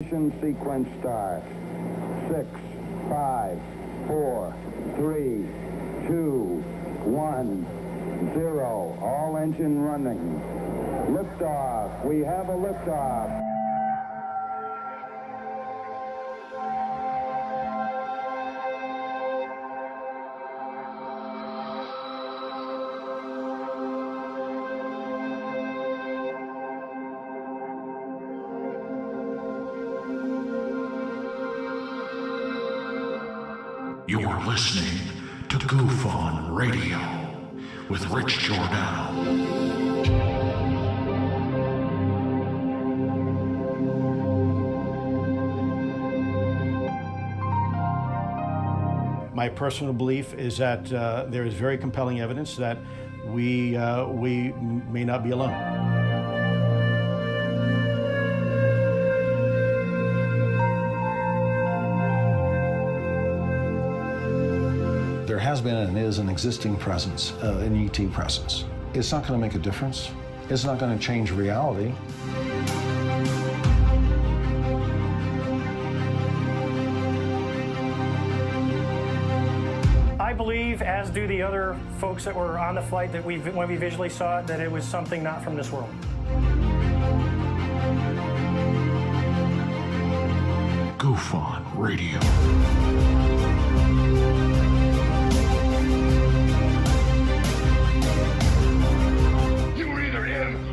Ignition sequence start. 6, 5, 4, 3, 2, 1, 0. All engine running. Liftoff. We have a liftoff. You're listening to GUFON Radio with Rich Giordano. My personal belief is that there is very compelling evidence that we may not be alone. There has been and is an existing presence, an ET presence. It's not going to make a difference. It's not going to change reality. I believe, as do the other folks that were on the flight, that when we visually saw it, that it was something not from this world. GUFON Radio.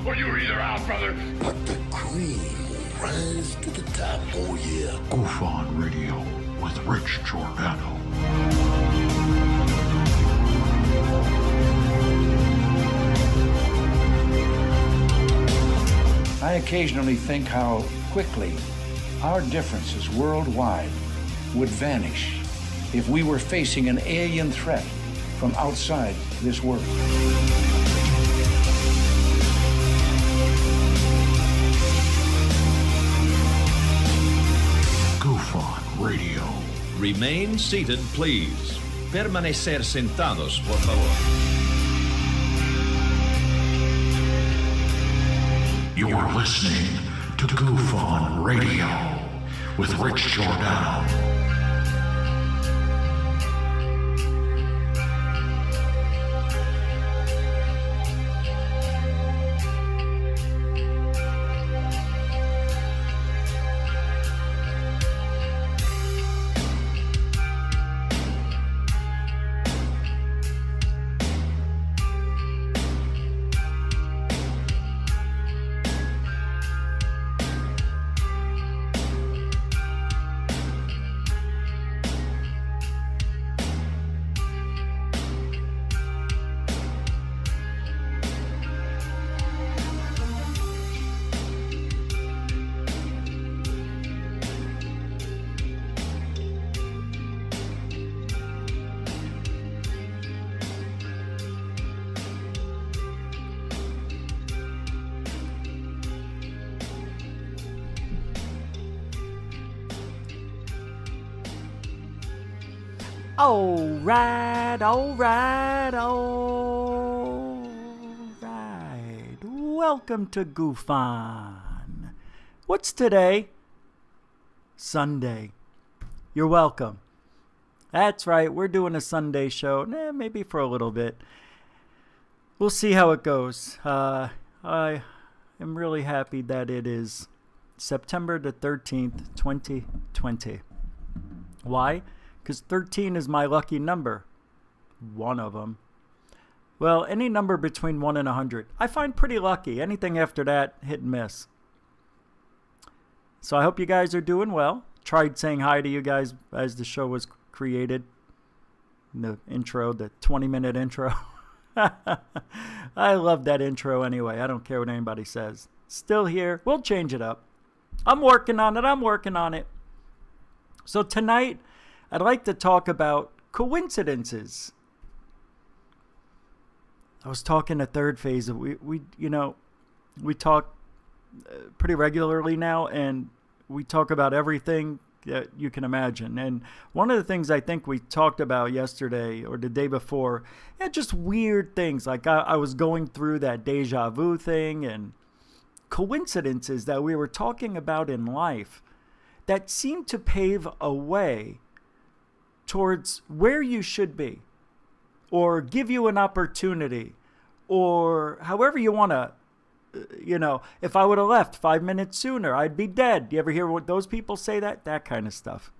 Or you're either out, brother. But the cream will rise to the top, oh yeah. GUFON Radio with Rich Giordano. I occasionally think how quickly our differences worldwide would vanish if we were facing an alien threat from outside this world. GUFON Radio. Remain seated, please. Permanecer sentados, por favor. You're listening to GUFON Radio with Rich Giordano. All right. Welcome to GUFON. What's today? Sunday. You're welcome. That's right. We're doing a Sunday show. Maybe for a little bit. We'll see how it goes. I am really happy that it is September the 13th, 2020. Why? Because 13 is my lucky number. One of them. Well, any number between 1 and 100. I find pretty lucky. Anything after that, hit and miss. So I hope you guys are doing well. Tried saying hi to you guys as the show was created. The intro, the 20-minute intro. I love that intro anyway. I don't care what anybody says. Still here. We'll change it up. I'm working on it. So tonight, I'd like to talk about coincidences. I was talking a third phase. We talk pretty regularly now, and we talk about everything that you can imagine. And one of the things I think we talked about yesterday or the day before, just weird things. Like I was going through that deja vu thing and coincidences that we were talking about in life that seem to pave a way towards where you should be, or give you an opportunity, or however you want to, if I would have left 5 minutes sooner, I'd be dead. You ever hear what those people say? That kind of stuff.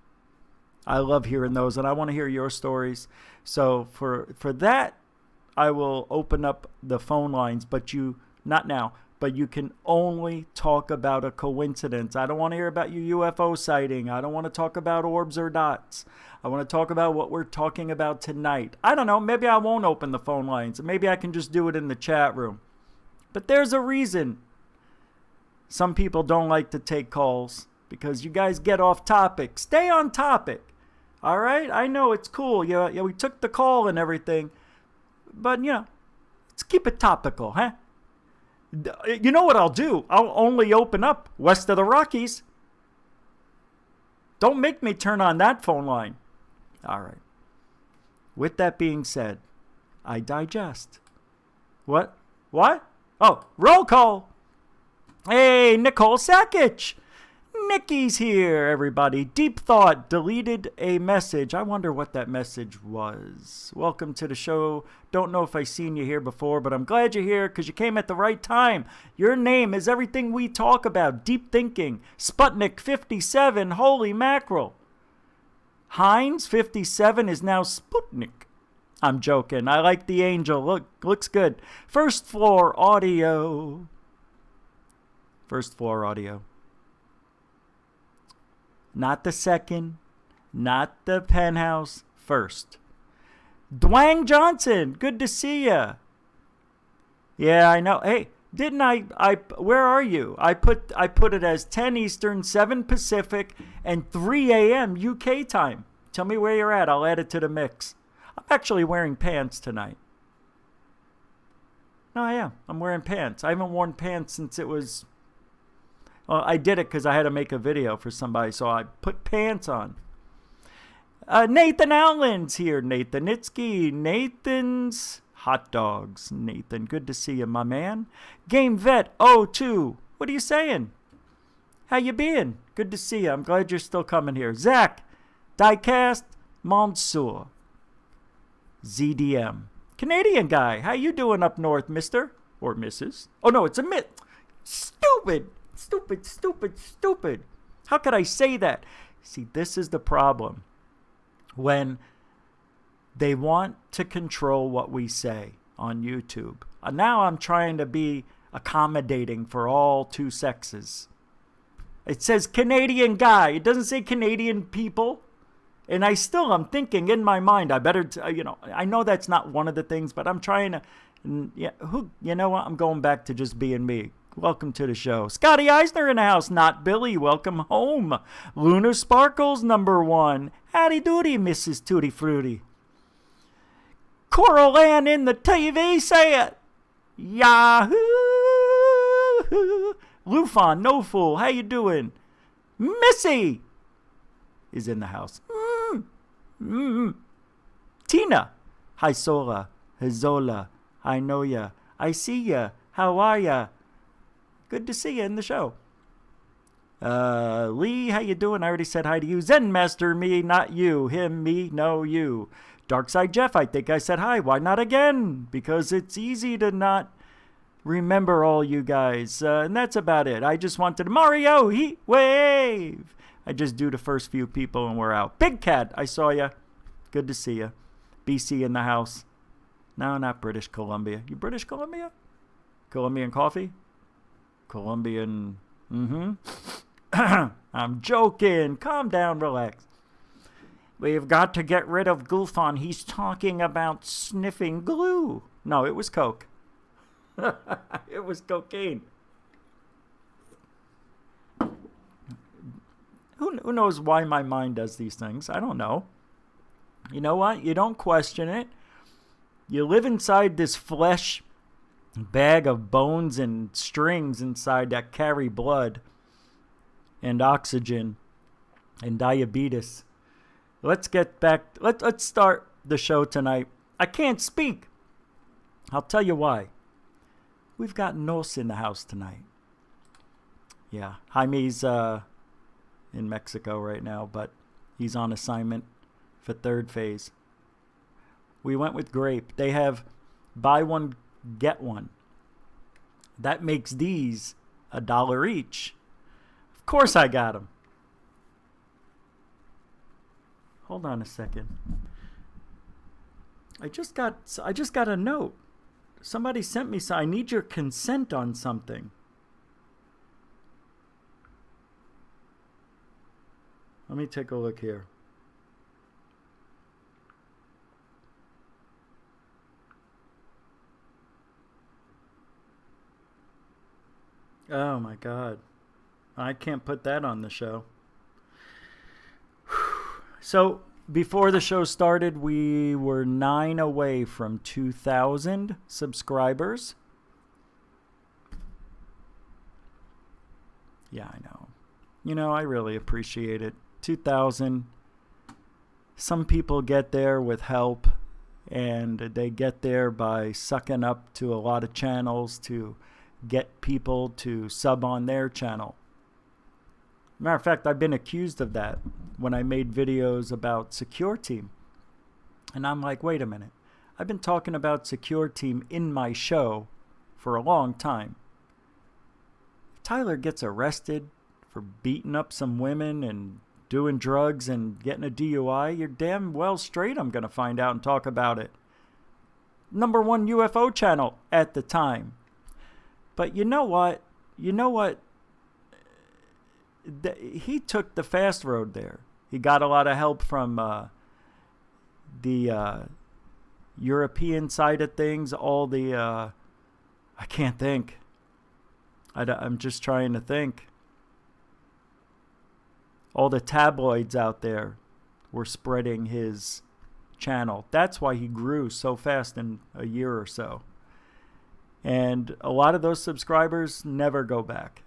I love hearing those, and I want to hear your stories. So for that, I will open up the phone lines, but not now, but you can only talk about a coincidence. I don't want to hear about your UFO sighting. I don't want to talk about orbs or dots. I want to talk about what we're talking about tonight. I don't know. Maybe I won't open the phone lines. Maybe I can just do it in the chat room. But there's a reason some people don't like to take calls, because you guys get off topic. Stay on topic. All right? I know it's cool. Yeah, we took the call and everything. But, let's keep it topical, huh? You know what I'll do? I'll only open up west of the Rockies. Don't make me turn on that phone line. All right. With that being said, I digest. What? Oh, roll call. Hey, Nicole Sakic. Nikki's here, everybody. Deep Thought deleted a message. I wonder what that message was. Welcome to the show. Don't know if I've seen you here before, but I'm glad you're here because you came at the right time. Your name is everything we talk about. Deep thinking. Sputnik 57. Holy mackerel. Heinz 57 is now Sputnik. I'm joking. I like the angel. Looks good. First floor audio. First floor audio. Not the second, not the penthouse, first. Dwayne Johnson, good to see ya. Yeah, I know. Hey, didn't I where are you? I put it as 10 Eastern, 7 Pacific, and 3 a.m. UK time. Tell me where you're at. I'll add it to the mix. I'm actually wearing pants tonight. No, I am. I'm wearing pants. I haven't worn pants since it was... Well, I did it because I had to make a video for somebody, so I put pants on. Nathan Allen's here. Nathan Nitsky. Nathan's hot dogs. Nathan, good to see you, my man. Game Vet 02. What are you saying? How you been? Good to see you. I'm glad you're still coming here. Zach. Diecast. Mansour. ZDM. Canadian guy. How you doing up north, mister? Or missus? Oh, no, it's a myth. Stupid. How could I say that? See, this is the problem. When they want to control what we say on YouTube. Now I'm trying to be accommodating for all two sexes. It says Canadian guy. It doesn't say Canadian people. And I'm thinking in my mind, I better, I know that's not one of the things, but I'm trying to, you know what? I'm going back to just being me. Welcome to the show. Scotty Eisner in the house, not Billy. Welcome home. Lunar Sparkles, #1. Howdy doody, Mrs. Tutti Frutti. Coral Ann in the TV, say it. Yahoo! Lufon, no fool. How you doing? Missy is in the house. Tina. Hi, Sola. Hizola. I know ya. I see ya. How are ya? Good to see you in the show. Lee, how you doing? I already said hi to you. Zen Master, me, not you. Him, me, no, you. Darkside Jeff, I think I said hi. Why not again? Because it's easy to not remember all you guys. And that's about it. I just wanted Mario Heat Wave. I just do the first few people and we're out. Big Cat, I saw ya. Good to see ya. BC in the house. No, not British Columbia. You British Columbia? Colombian coffee? Colombian, I'm joking. Calm down, relax. We've got to get rid of GUFON. He's talking about sniffing glue. No, it was coke. It was cocaine. Who knows why my mind does these things? I don't know. You know what? You don't question it. You live inside this flesh bag of bones and strings inside that carry blood and oxygen and diabetes. Let's get back. Let's start the show tonight. I can't speak. I'll tell you why. We've got Nos in the house tonight. Yeah, Jaime's in Mexico right now, but he's on assignment for third phase. We went with grape. They have buy one, get one. That makes these $1 each. Of course I got them. Hold on a second. I just got a note. Somebody sent me, so I need your consent on something. Let me take a look here. Oh my God. I can't put that on the show. So before the show started, we were 9 away from 2,000 subscribers. Yeah, I know. You know, I really appreciate it. 2,000. Some people get there with help, and they get there by sucking up to a lot of channels to get people to sub on their channel. Matter of fact, I've been accused of that when I made videos about Secure Team. And I'm like, wait a minute. I've been talking about Secure Team in my show for a long time. If Tyler gets arrested for beating up some women and doing drugs and getting a DUI, you're damn well straight I'm going to find out and talk about it. #1 UFO channel at the time. But you know what? He took the fast road there. He got a lot of help from the European side of things. All the I can't think. I'm just trying to think. All the tabloids out there were spreading his channel. That's why he grew so fast in a year or so. And a lot of those subscribers never go back.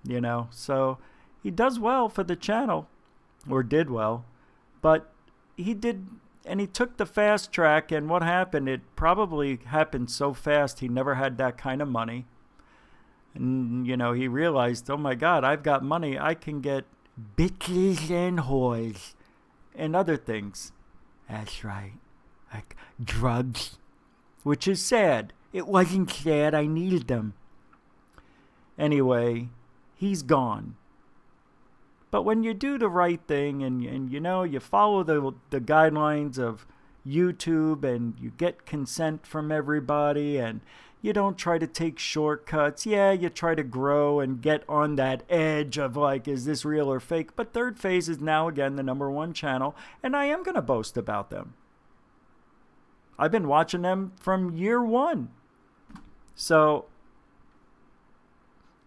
You know, so he does well for the channel, or did well, but he took the fast track, and what happened, it probably happened so fast he never had that kind of money. And, you know, he realized, oh my God, I've got money, I can get bitches and whores and other things. That's right, like drugs, which is sad. It wasn't sad, I needed them. Anyway, he's gone. But when you do the right thing and you know, you follow the guidelines of YouTube and you get consent from everybody and you don't try to take shortcuts. Yeah, you try to grow and get on that edge of like, is this real or fake? But Third Phase is now again the #1 channel, and I am going to boast about them. I've been watching them from year one. So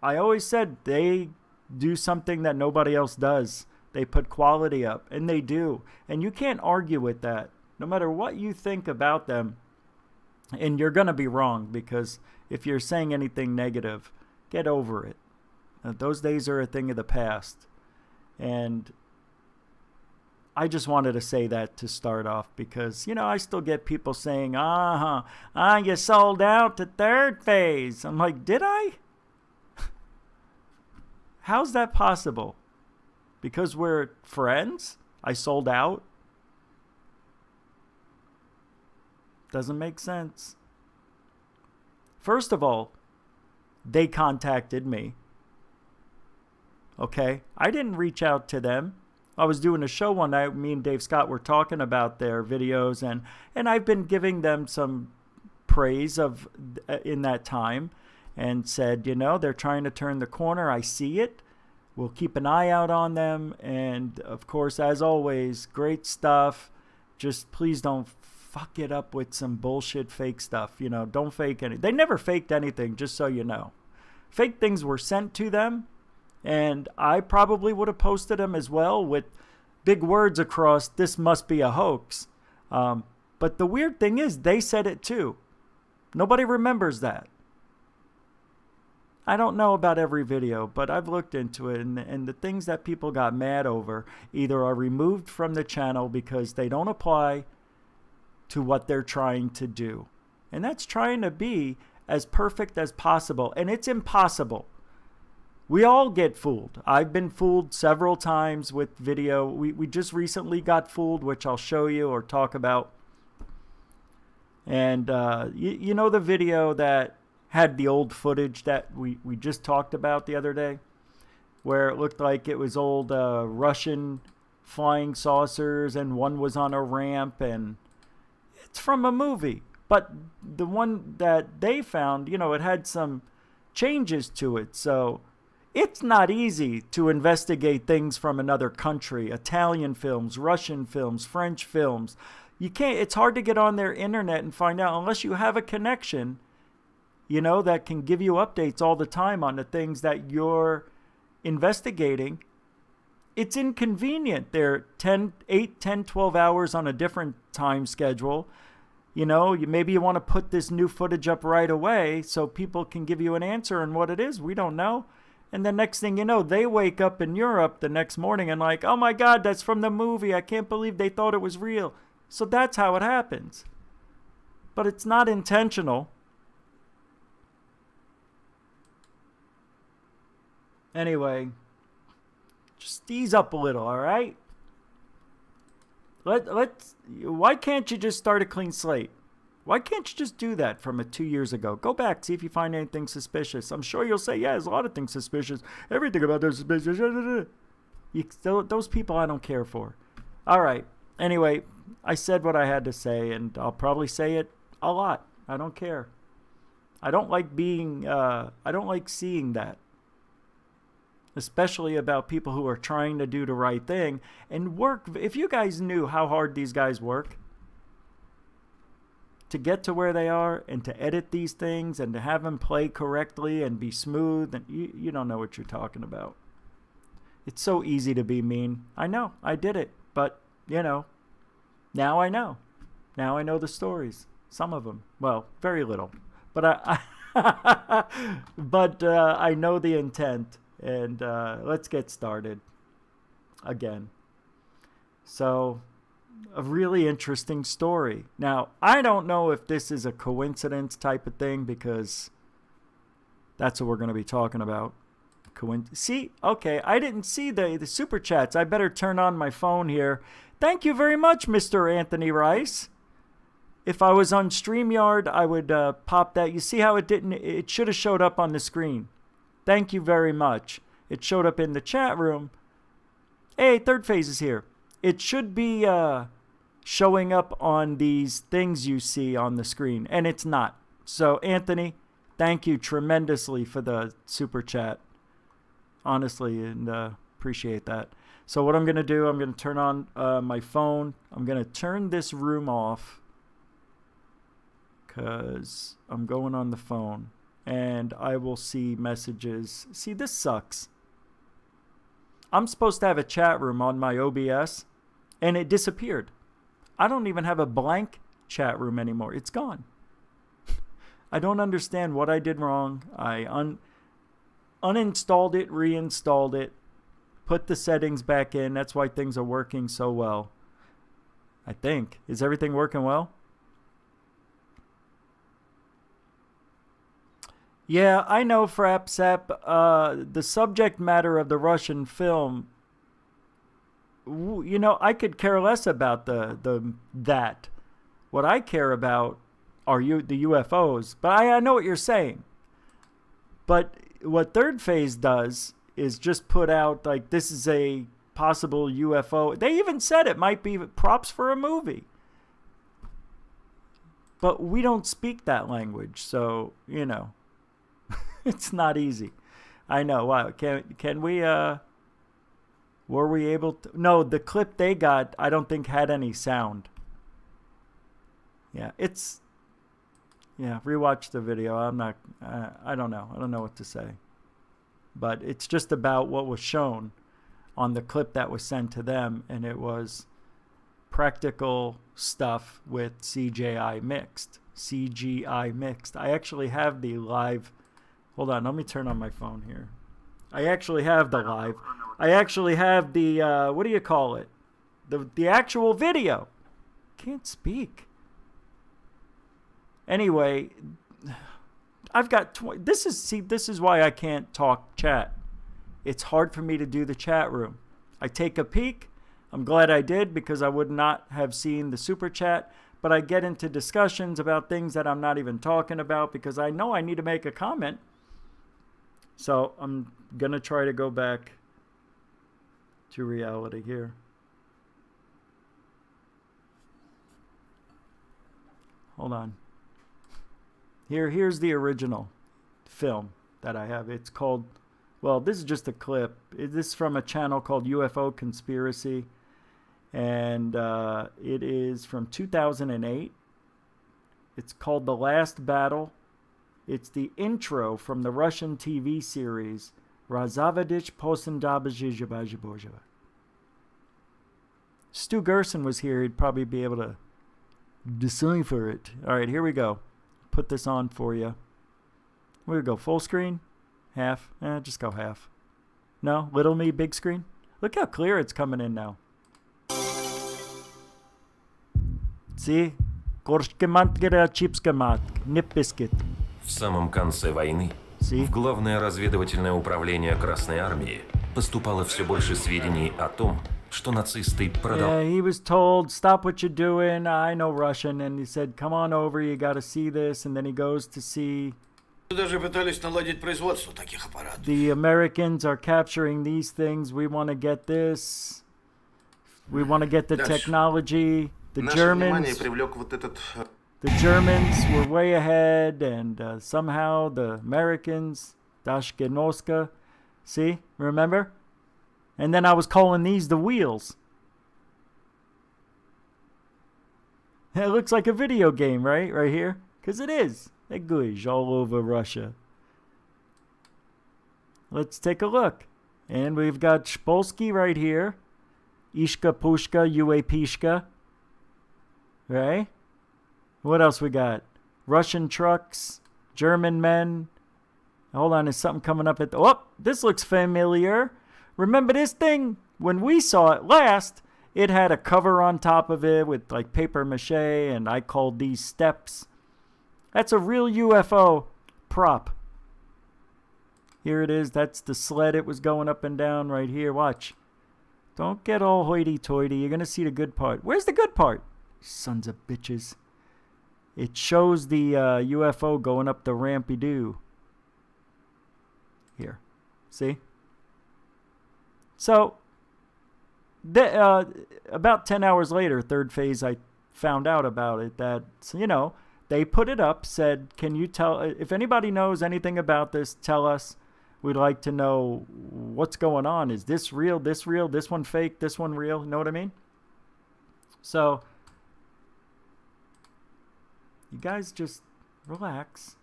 I always said they do something that nobody else does. They put quality up, and they do. And you can't argue with that, no matter what you think about them. And you're going to be wrong, because if you're saying anything negative, get over it. Those days are a thing of the past. And I just wanted to say that to start off, because, you know, I still get people saying, you sold out to Third Phase. I'm like, did I? How's that possible? Because we're friends? I sold out? Doesn't make sense. First of all, they contacted me. Okay? I didn't reach out to them. I was doing a show one night. Me and Dave Scott were talking about their videos, and I've been giving them some praise of in that time, and said, you know, they're trying to turn the corner. I see it. We'll keep an eye out on them. And of course, as always, great stuff. Just please don't fuck it up with some bullshit fake stuff. You know, don't fake anything. They never faked anything, just so you know. Fake things were sent to them, and I probably would have posted them as well with big words across, this must be a hoax. But the weird thing is, they said it too. Nobody remembers that. I don't know about every video, but I've looked into it, and the things that people got mad over either are removed from the channel because they don't apply to what they're trying to do. And that's trying to be as perfect as possible. And it's impossible. We all get fooled. I've been fooled several times with video. We just recently got fooled, which I'll show you or talk about. And you know the video that had the old footage that we just talked about the other day? Where it looked like it was old Russian flying saucers and one was on a ramp, and it's from a movie. But the one that they found, you know, it had some changes to it. So it's not easy to investigate things from another country. Italian films, Russian films, French films. You can't, it's hard to get on their internet and find out unless you have a connection, you know, that can give you updates all the time on the things that you're investigating. It's inconvenient. They're 8, 10, 12 hours on a different time schedule. You know, maybe you want to put this new footage up right away so people can give you an answer on what it is. We don't know. And the next thing you know, they wake up in Europe the next morning and like, oh my God, that's from the movie. I can't believe they thought it was real. So that's how it happens. But it's not intentional. Anyway, just ease up a little, all right? Why can't you just start a clean slate? Why can't you just do that from 2 years ago? Go back, see if you find anything suspicious. I'm sure you'll say, yeah, there's a lot of things suspicious. Everything about this is suspicious. Those people I don't care for. All right. Anyway, I said what I had to say, and I'll probably say it a lot. I don't care. I don't like seeing that. Especially about people who are trying to do the right thing and work. If you guys knew how hard these guys work to get to where they are and to edit these things and to have them play correctly and be smooth, and you don't know what you're talking about. It's so easy to be mean. I know, I did it, but you know, now I know. Now I know the stories. Some of them, well, very little, but I know the intent. And let's get started again. So, a really interesting story. Now, I don't know if this is a coincidence type of thing because that's what we're going to be talking about. See? Okay, I didn't see the super chats. I better turn on my phone here. Thank you very much, Mr. Anthony Rice. If I was on StreamYard, I would pop that. You see how it didn't? It should have showed up on the screen. Thank you very much. It showed up in the chat room. Hey, Third Phase is here. It should be showing up on these things you see on the screen, and it's not. So, Anthony, thank you tremendously for the super chat. Honestly, and appreciate that. So what I'm going to do, I'm going to turn on my phone. I'm going to turn this room off because I'm going on the phone. And I will see messages. See, this sucks. I'm supposed to have a chat room on my OBS, and it disappeared. I don't even have a blank chat room anymore. It's gone. I don't understand what I did wrong. I uninstalled it, reinstalled it, put the settings back in. That's why things are working so well. I think. Is everything working well? Yeah, I know, Frapsap. The subject matter of the Russian film, you know, I could care less about that. What I care about are the UFOs. But I know what you're saying. But what Third Phase does is just put out, like, this is a possible UFO. They even said it might be props for a movie. But we don't speak that language, so, you know. It's not easy. I know. Wow. Can we, were we able to? No, the clip they got, I don't think had any sound. Yeah, rewatch the video. I don't know. I don't know what to say. But it's just about what was shown on the clip that was sent to them, and it was practical stuff with CGI mixed. I actually have the live. Hold on, let me turn on my phone here. I actually have the live. I actually have the, what do you call it? The actual video. Can't speak. Anyway, I've got, this is why I can't talk chat. it's hard for me to do the chat room. I take a peek. I'm glad I did because I would not have seen the super chat. But I get into discussions about things that I'm not even talking about because I know I need to make a comment. So I'm going to try to go back to reality here. Hold on. Here's the original film that I have. It's called, well, this is just a clip. This is from a channel called UFO Conspiracy. And it is from 2008. It's called The Last Battle. It's the intro from the Russian TV series Valentich postcard. Stu Gerson was here. He'd probably be able to decipher it. All right, here we go. Put this on for you. Where we go? Full screen? Half? Just go half. No? Little me, big screen? Look how clear it's coming in now. See? В самом конце войны в Главное разведывательное управление Красной Армии поступало все больше сведений о том, что нацисты Yeah, he was told, stop what you're doing. I know Russian. And he said, come on over, you got to see this. And then he goes to see... Даже пытались наладить производство таких аппаратов. The Americans are capturing these things. We want to get this. We want to get the technology. The Germans were way ahead, and somehow the Americans, Dashkenoska, see, remember? And then I was calling these the wheels. It looks like a video game, right? Right here? Because it is. Eguish all over Russia. Let's take a look. And we've got Spolsky right here. Ishka Pushka UAPishka. Right? What else we got? Russian trucks, German men. Hold on, is something coming up at the... Oh, this looks familiar. Remember this thing? When we saw it last, it had a cover on top of it with like paper mache, and I called these steps. That's a real UFO prop. Here it is. That's the sled it was going up and down right here. Watch. Don't get all hoity-toity. You're going to see the good part. Where's the good part? Sons of bitches. It shows the UFO going up the rampy-doo. Here. See? So, about 10 hours later, third phase, I found out about it. That, you know, they put it up, said, can you tell, if anybody knows anything about this, tell us. We'd like to know what's going on. Is this real, this one fake, this one real? You know what I mean? So, you guys just relax.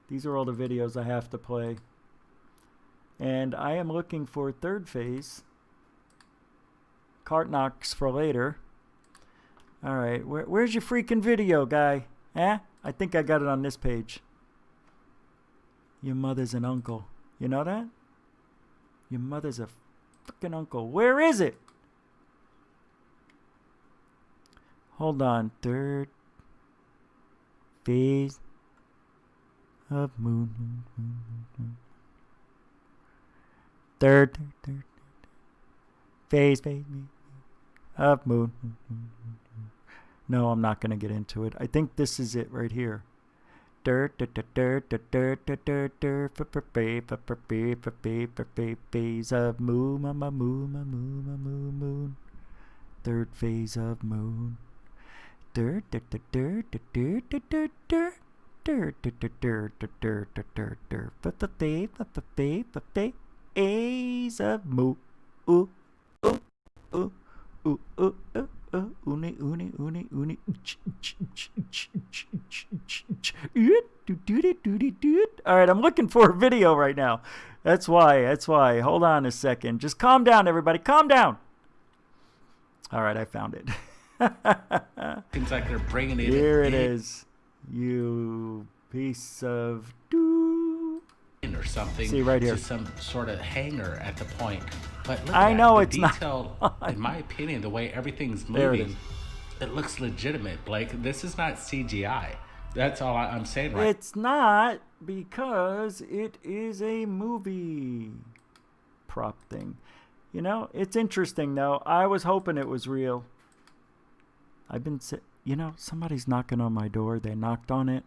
These are all the videos I have to play. And I am looking for third phase. Cart knocks for later. All right, where's your freaking video, guy? Eh? I think I got it on this page. Your mother's an uncle. You know that? Your mother's a freaking uncle. Where is it? Hold on. Third phase of moon. Third phase of moon. No, I'm not going to get into it. I think this is it right here. Phase of moon. Third phase of moon. Phase of moon. Uni. All right, I'm looking for a video right now. That's why. Hold on a second. Just calm down, everybody. Calm down. All right, I found it. Seems like they're bringing it. Here it is. You piece of or something. See right here. To some sort of hangar at the point. But look I at know the it's detail, not. in my opinion, the way everything's There it moving, it looks legitimate, Blake. This is not CGI. That's all I'm saying. Right? It's not, because it is a movie prop thing. You know, it's interesting though. I was hoping it was real. Somebody's knocking on my door. They knocked on it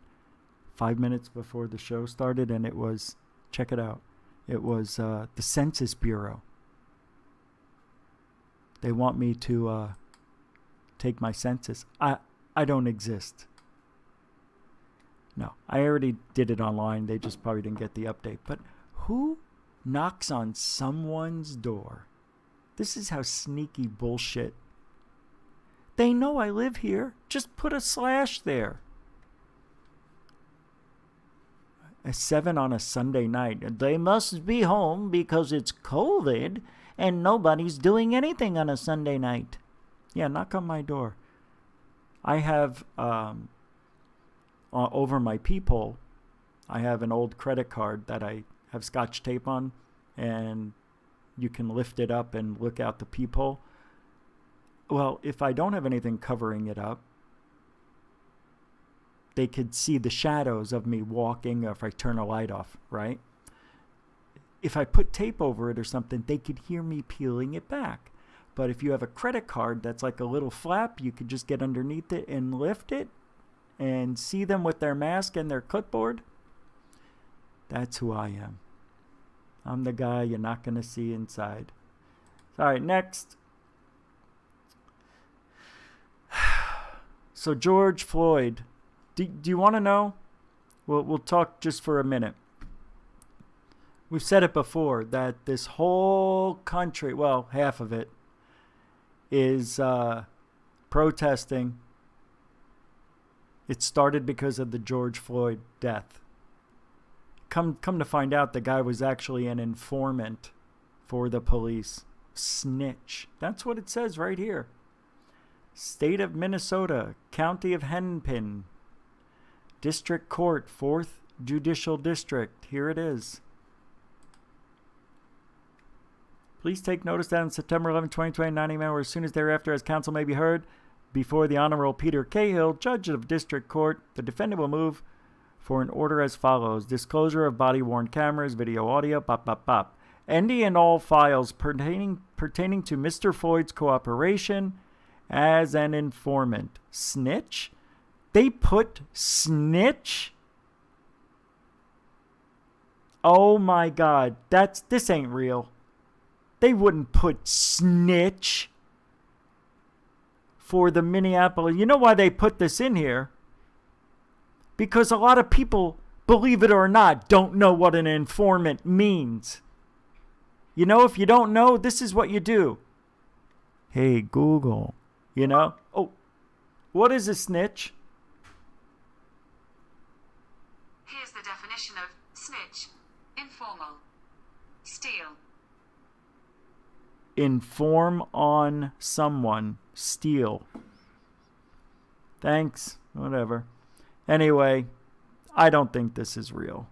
5 minutes before the show started, and it was, check it out, it was the Census Bureau. They want me to take my census. I don't exist. No, I already did it online. They just probably didn't get the update. But who knocks on someone's door? This is how sneaky bullshit. They know I live here. Just put a slash there. A 7 on a Sunday night. They must be home because it's COVID and nobody's doing anything on a Sunday night. Yeah, knock on my door. I have, over my peephole, I have an old credit card that I have Scotch tape on, and you can lift it up and look out the peephole. Well, if I don't have anything covering it up, they could see the shadows of me walking, or if I turn a light off, right? If I put tape over it or something, they could hear me peeling it back. But if you have a credit card that's like a little flap, you could just get underneath it and lift it and see them with their mask and their clipboard. That's who I am. I'm the guy you're not going to see inside. All right, next. So George Floyd, do you want to know? We'll talk just for a minute. We've said it before that this whole country, well, half of it, is protesting. It started because of the George Floyd death. Come to find out, the guy was actually an informant for the police. Snitch. That's what it says right here. State of Minnesota, County of Hennepin, District Court, 4th Judicial District. Here it is. Please take notice that on September 11, 2020, 90 men, or as soon as thereafter, as counsel may be heard, before the Honorable Peter Cahill, Judge of District Court, the defendant will move for an order as follows. Disclosure of body-worn cameras, video, audio, Any and all files pertaining to Mr. Floyd's cooperation as an informant. Snitch? They put snitch? Oh my God, this ain't real. They wouldn't put snitch for the Minneapolis. You know why they put this in here? Because a lot of people, believe it or not, don't know what an informant means. You know, if you don't know, this is what you do. Hey, Google. You know? Oh, what is a snitch? Here's the definition of snitch. Informal. Steal. Inform on someone. Steal. Thanks. Whatever. Anyway, I don't think this is real.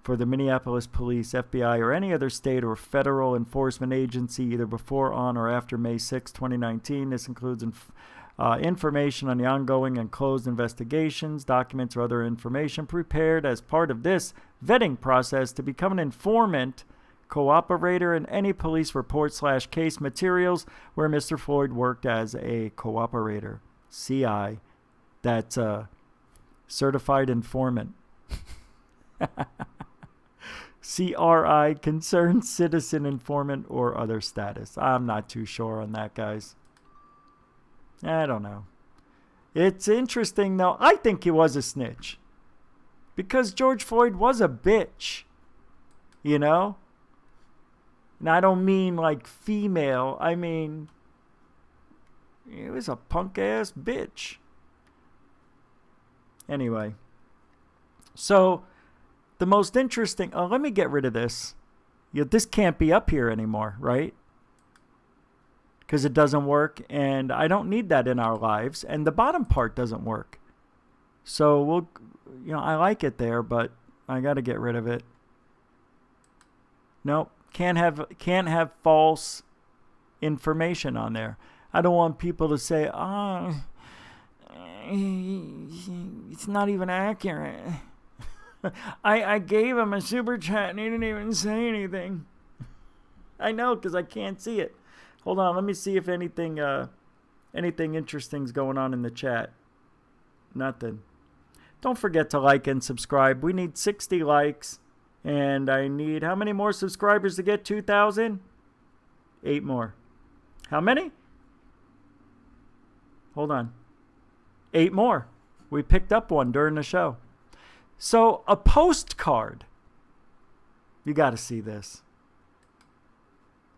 For the Minneapolis Police, FBI, or any other state or federal enforcement agency, either before, on, or after May 6, 2019. This includes information on the ongoing and closed investigations, documents, or other information prepared as part of this vetting process to become an informant, cooperator in any police report / case materials where Mr. Floyd worked as a cooperator. CI. That's a certified informant. CRI, concerned citizen informant or other status. I'm not too sure on that, guys. I don't know. It's interesting, though. I think he was a snitch. Because George Floyd was a bitch. You know? And I don't mean like female. I mean, he was a punk-ass bitch. Anyway. So, the most interesting... Oh, let me get rid of this. This can't be up here anymore, right? Because it doesn't work, and I don't need that in our lives. And the bottom part doesn't work. So, we'll... I like it there, but I got to get rid of it. Nope. Can't have false information on there. I don't want people to say, it's not even accurate. I gave him a super chat and he didn't even say anything. I know, because I can't see it. Hold on, let me see if anything interesting's going on in the chat. Nothing. Don't forget to like and subscribe. We need 60 likes. And I need how many more subscribers to get 2,000? 8 more. How many? Hold on. 8 more. We picked up one during the show. So, a postcard. You got to see this.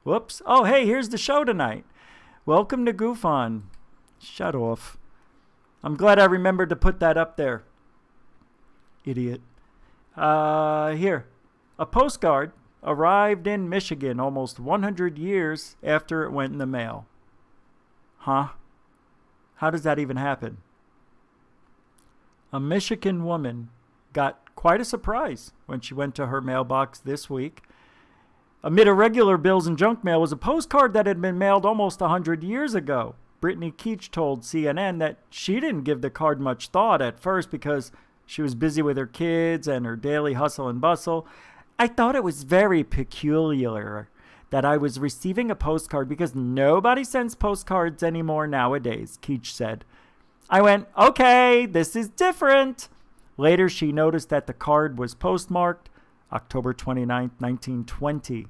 Whoops. Oh, hey, here's the show tonight. Welcome to GUFON. Shut off. I'm glad I remembered to put that up there. Idiot. Here. A postcard arrived in Michigan almost 100 years after it went in the mail. Huh? How does that even happen? A Michigan woman got quite a surprise when she went to her mailbox this week. Amid irregular bills and junk mail was a postcard that had been mailed almost 100 years ago. Brittany Keach told CNN that she didn't give the card much thought at first because she was busy with her kids and her daily hustle and bustle. I thought it was very peculiar that I was receiving a postcard because nobody sends postcards anymore nowadays, Keach said. I went, okay, this is different. Later, she noticed that the card was postmarked October 29, 1920.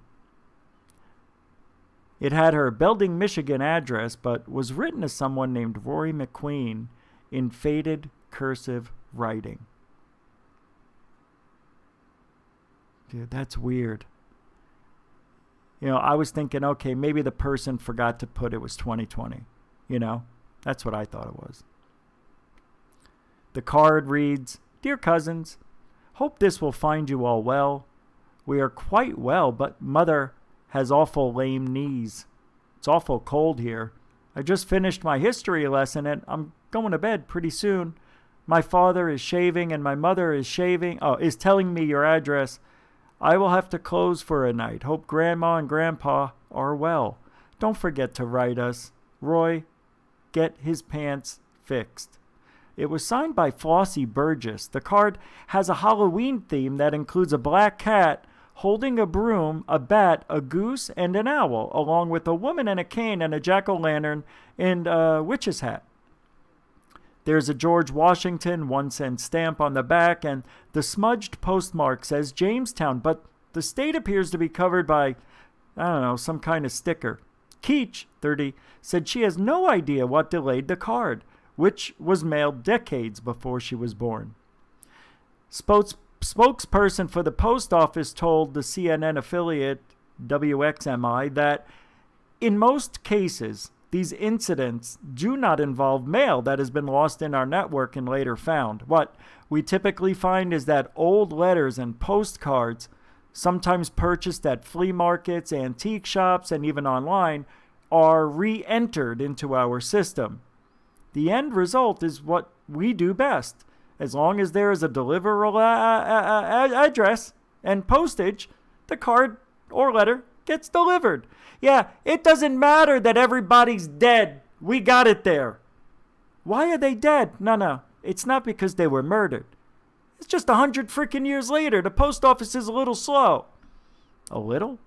It had her Belding, Michigan address, but was written to someone named Rory McQueen in faded cursive writing. Dude, that's weird. You know, I was thinking, okay, maybe the person forgot to put it was 2020. You know, that's what I thought it was. The card reads, Dear cousins, hope this will find you all well. We are quite well, but Mother has awful lame knees. It's awful cold here. I just finished my history lesson and I'm going to bed pretty soon. My father is shaving and my mother is is telling me your address. I will have to close for a night. Hope Grandma and Grandpa are well. Don't forget to write us. Roy, get his pants fixed. It was signed by Flossie Burgess. The card has a Halloween theme that includes a black cat holding a broom, a bat, a goose, and an owl, along with a woman and a cane and a jack-o'-lantern and a witch's hat. There's a George Washington 1-cent stamp on the back, and the smudged postmark says Jamestown, but the state appears to be covered by, I don't know, some kind of sticker. Keach, 30, said she has no idea what delayed the card, which was mailed decades before she was born. Spokesperson for the post office told the CNN affiliate WXMI that in most cases, these incidents do not involve mail that has been lost in our network and later found. What we typically find is that old letters and postcards, sometimes purchased at flea markets, antique shops, and even online, are re-entered into our system. The end result is what we do best. As long as there is a deliverable address and postage, the card or letter gets delivered. Yeah, it doesn't matter that everybody's dead. We got it there. Why are they dead? No. It's not because they were murdered. It's just 100 freaking years later. The post office is a little slow. A little?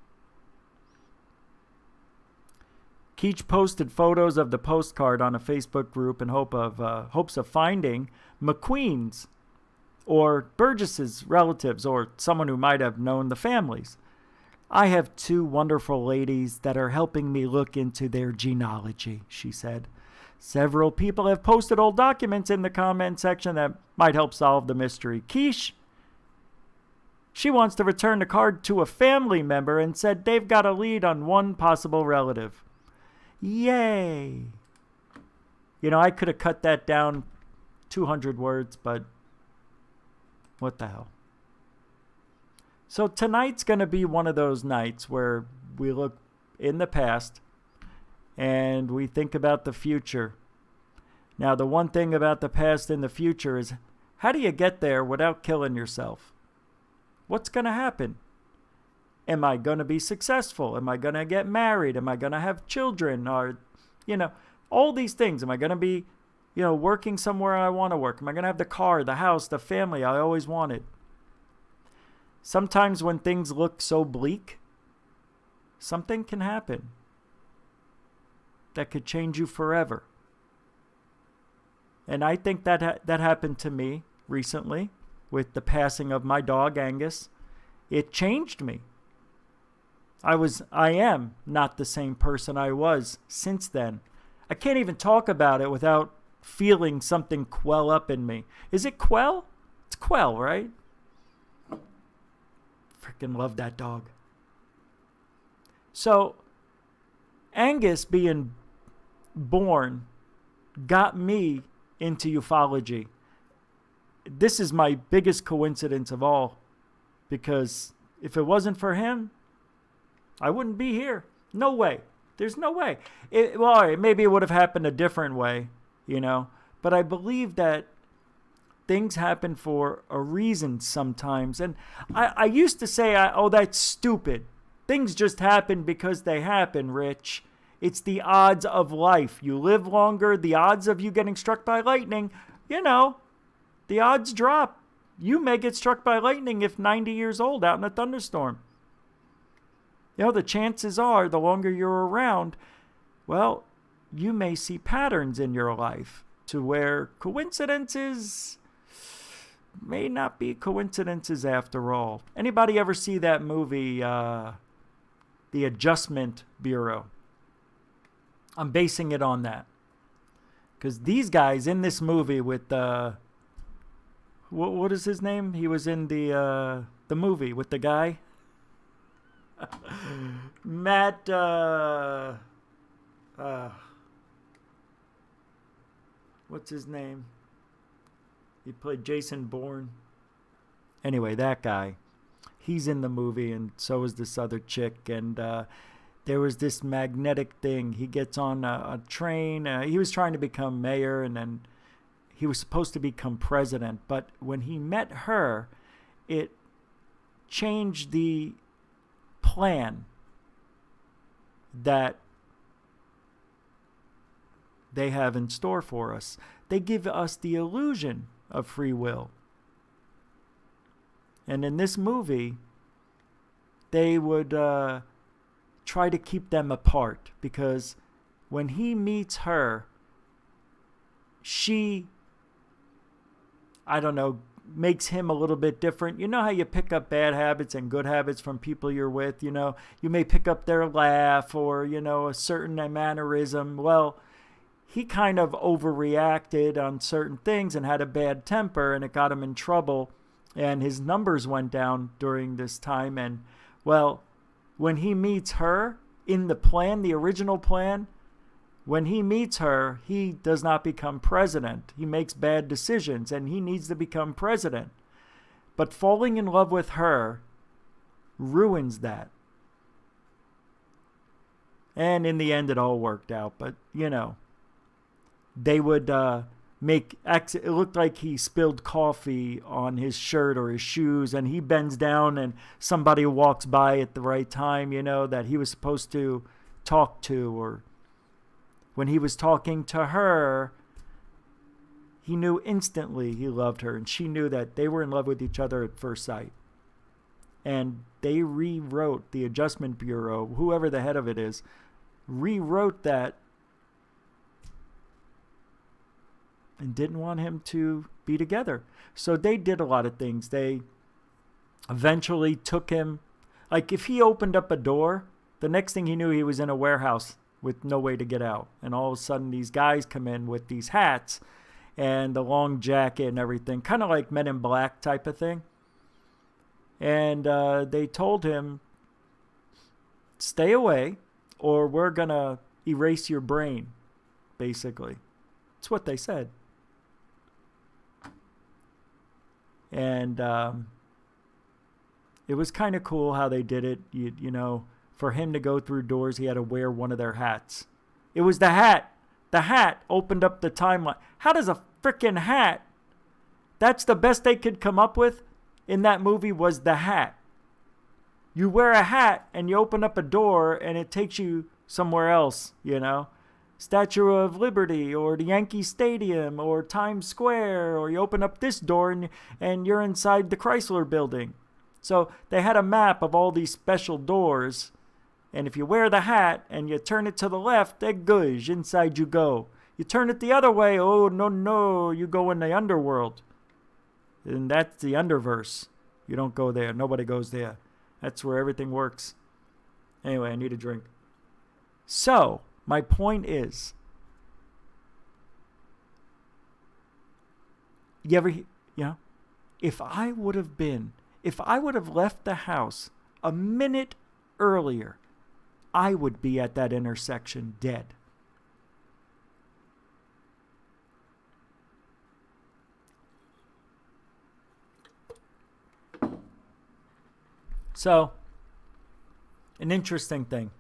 Keach posted photos of the postcard on a Facebook group in hopes of finding McQueen's or Burgess's relatives or someone who might have known the families. I have 2 wonderful ladies that are helping me look into their genealogy, she said. Several people have posted old documents in the comment section that might help solve the mystery. Quiche, she wants to return the card to a family member and said they've got a lead on one possible relative. Yay! You know, I could have cut that down 200 words, but what the hell? So tonight's going to be one of those nights where we look in the past and we think about the future. Now, the one thing about the past and the future is how do you get there without killing yourself? What's going to happen? Am I going to be successful? Am I going to get married? Am I going to have children? Or, all these things. Am I going to be, working somewhere I want to work? Am I going to have the car, the house, the family I always wanted? sometimes when things look so bleak, something can happen that could change you forever. And I think that happened to me recently with the passing of my dog, Angus. It changed me. I am not the same person I was since then. I can't even talk about it without feeling something quell up in me. Is it quell? It's quell, right? Freaking love that dog. So, Angus being born got me into ufology. This is my biggest coincidence of all, because if it wasn't for him, I wouldn't be here. No way. There's no way. Well, all right, maybe it would have happened a different way, you know, but I believe that things happen for a reason sometimes. And I used to say, oh, that's stupid. Things just happen because they happen, Rich. It's the odds of life. You live longer, the odds of you getting struck by lightning, you know, the odds drop. You may get struck by lightning if 90 years old out in a thunderstorm. You know, the chances are, the longer you're around, well, you may see patterns in your life to where coincidences may not be coincidences after all. Anybody ever see that movie, The Adjustment Bureau? I'm basing it on that. Because these guys in this movie with, what is his name? He was in the movie with the guy. Matt, what's his name? He played Jason Bourne. Anyway, that guy. He's in the movie, and so is this other chick. And there was this magnetic thing. He gets on a train. He was trying to become mayor, and then he was supposed to become president. But when he met her, it changed the plan that they have in store for us. They give us the illusion of free will. And in this movie, they would try to keep them apart, because when he meets her, she, I don't know, makes him a little bit different. You know how you pick up bad habits and good habits from people you're with? You know, you may pick up their laugh or, you know, a certain mannerism. Well, he kind of overreacted on certain things and had a bad temper, and it got him in trouble, and his numbers went down during this time. And, well, when he meets her in the plan, the original plan, when he meets her, he does not become president. He makes bad decisions, and he needs to become president. But falling in love with her ruins that. And in the end, it all worked out. But, you know, they would it looked like he spilled coffee on his shirt or his shoes, and he bends down and somebody walks by at the right time, you know, that he was supposed to talk to. Or when he was talking to her, he knew instantly he loved her, and she knew that they were in love with each other at first sight. And they rewrote the Adjustment Bureau, whoever the head of it is, rewrote that and didn't want him to be together. So they did a lot of things. They eventually took him, like if he opened up a door, the next thing he knew, he was in a warehouse with no way to get out. And all of a sudden these guys come in with these hats and the long jacket and everything, kind of like Men in Black type of thing. And they told him, stay away or we're going to erase your brain, basically. That's what they said. And it was kind of cool how they did it. You know, for him to go through doors, he had to wear one of their hats. It was the hat. The hat opened up the timeline. How does a freaking hat? That's the best they could come up with in that movie, was the hat. You wear a hat and you open up a door and it takes you somewhere else, you know. Statue of Liberty or the Yankee Stadium or Times Square, or you open up this door and you're inside the Chrysler building. So they had a map of all these special doors. And if you wear the hat and you turn it to the left, they're good. Inside you go. You turn it the other way, oh, no, you go in the underworld. And that's the underverse. You don't go there. Nobody goes there. That's where everything works. Anyway, I need a drink. So, my point is, if I would have left the house a minute earlier, I would be at that intersection dead. So, an interesting thing.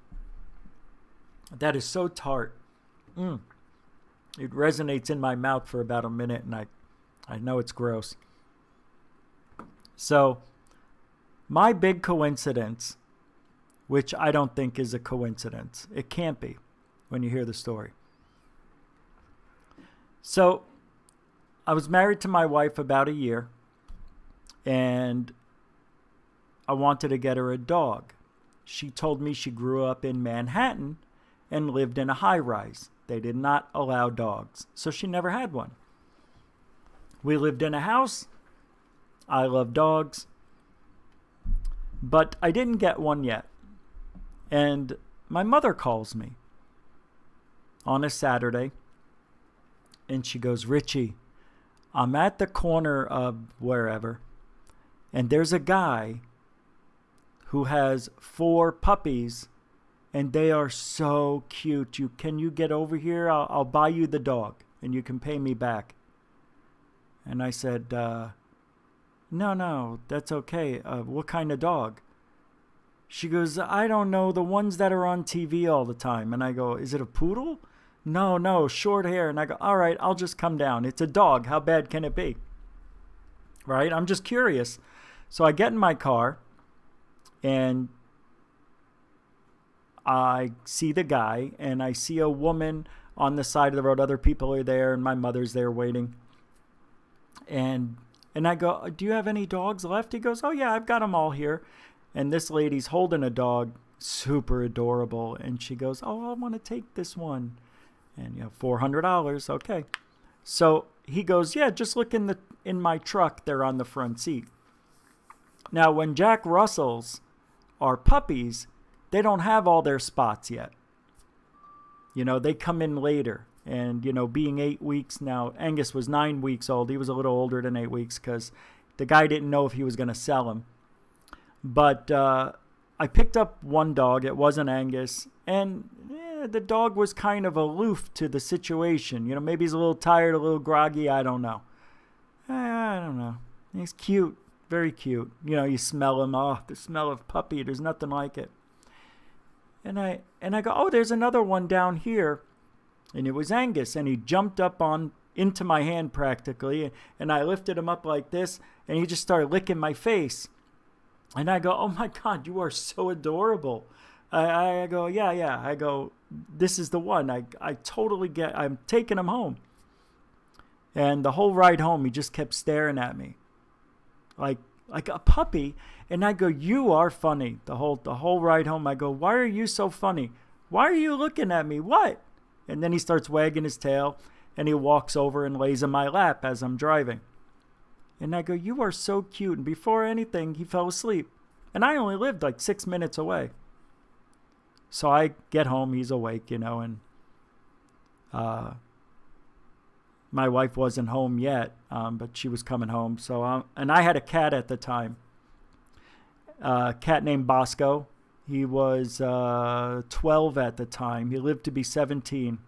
That is so tart. It resonates in my mouth for about a minute, and I know it's gross. So, my big coincidence, which I don't think is a coincidence. It can't be when you hear the story. So, I was married to my wife about a year, and I wanted to get her a dog. She told me she grew up in Manhattan and lived in a high-rise. They did not allow dogs, so she never had one. We lived in a house. I love dogs. But I didn't get one yet. And my mother calls me on a Saturday, and she goes, Richie, I'm at the corner of wherever, and there's a guy who has 4 puppies, and they are so cute. Can you get over here? I'll buy you the dog, and you can pay me back. And I said, no, that's okay. What kind of dog? She goes, I don't know, the ones that are on TV all the time. And I go, is it a poodle? No, short hair. And I go, all right, I'll just come down. It's a dog. How bad can it be? Right? I'm just curious. So I get in my car, and I see the guy, and I see a woman on the side of the road. Other people are there, and my mother's there waiting. And I go, do you have any dogs left? He goes, oh, yeah, I've got them all here. And this lady's holding a dog, super adorable. And she goes, oh, I want to take this one. And, $400. Okay. So he goes, yeah, just look in my truck. They're on the front seat. Now, when Jack Russells are puppies, they don't have all their spots yet. They come in later. And, being 8 weeks now, Angus was 9 weeks old. He was a little older than 8 weeks because the guy didn't know if he was going to sell him. But I picked up one dog. It wasn't Angus. And the dog was kind of aloof to the situation. Maybe he's a little tired, a little groggy. I don't know. I don't know. He's cute. Very cute. You smell him. Oh, the smell of puppy. There's nothing like it. And I go, oh, there's another one down here. And it was Angus. And he jumped up into my hand practically. And I lifted him up like this. And he just started licking my face. And I go, oh, my God, you are so adorable. I go, yeah. I go, this is the one. I totally I'm taking him home. And the whole ride home, he just kept staring at me. Like a puppy. And I go, you are funny. The whole ride home, I go, why are you so funny? Why are you looking at me? What? And then he starts wagging his tail, and he walks over and lays in my lap as I'm driving. And I go, you are so cute. And before anything, he fell asleep. And I only lived like 6 minutes away. So I get home, he's awake, and my wife wasn't home yet, but she was coming home. So, and I had a cat at the time, a cat named Bosco. He was 12 at the time. He lived to be 17.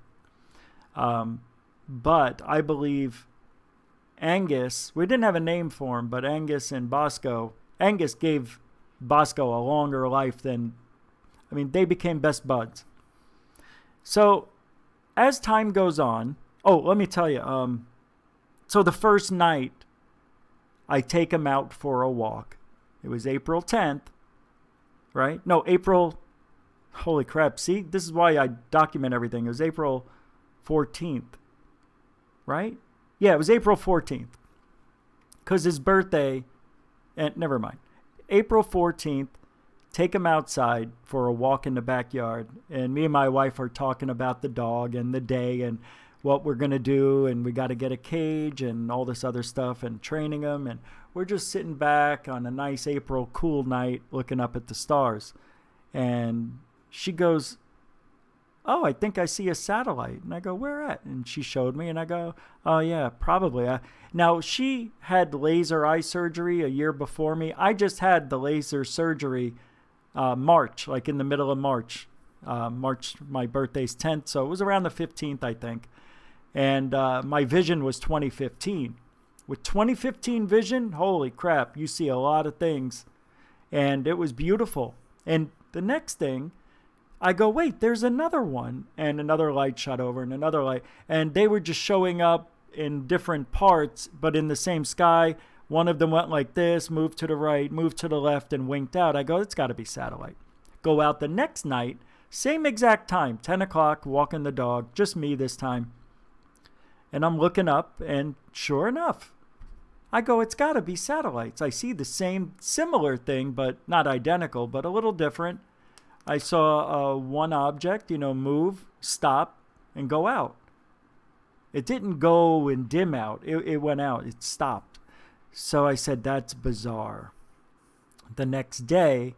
But I believe Angus, we didn't have a name for him, but Angus and Bosco, Angus gave Bosco a longer life than, they became best buds. So as time goes on, let me tell you, so the first night I take him out for a walk. It was April 10th, right? No, holy crap. See, this is why I document everything. It was April 14th, right? Yeah, it was April 14th. Because his birthday, and never mind. April 14th, take him outside for a walk in the backyard. And me and my wife are talking about the dog and the day and what we're going to do. And we got to get a cage and all this other stuff and training him. And we're just sitting back on a nice April cool night looking up at the stars. And she goes, "Oh, I think I see a satellite." And I go, "Where at?" And she showed me, and I go, "Oh, yeah, probably." Now, she had laser eye surgery a year before me. I just had the laser surgery March, like in the middle of March. March, my birthday's 10th, so it was around the 15th, I think. And my vision was 2015. With 2015 vision, holy crap, you see a lot of things. And it was beautiful. And the next thing, I go, wait, there's another one. And another light shot over and another light. And they were just showing up in different parts, but in the same sky. One of them went like this, moved to the right, moved to the left, and winked out. I go, it's got to be satellite. Go out the next night, same exact time, 10 o'clock, walking the dog, just me this time. And I'm looking up, and sure enough, I go, it's got to be satellites. I see the same, similar thing, but not identical, but a little different. I saw one object, move, stop, and go out. It didn't go and dim out. It went out. It stopped. So I said, that's bizarre. The next day,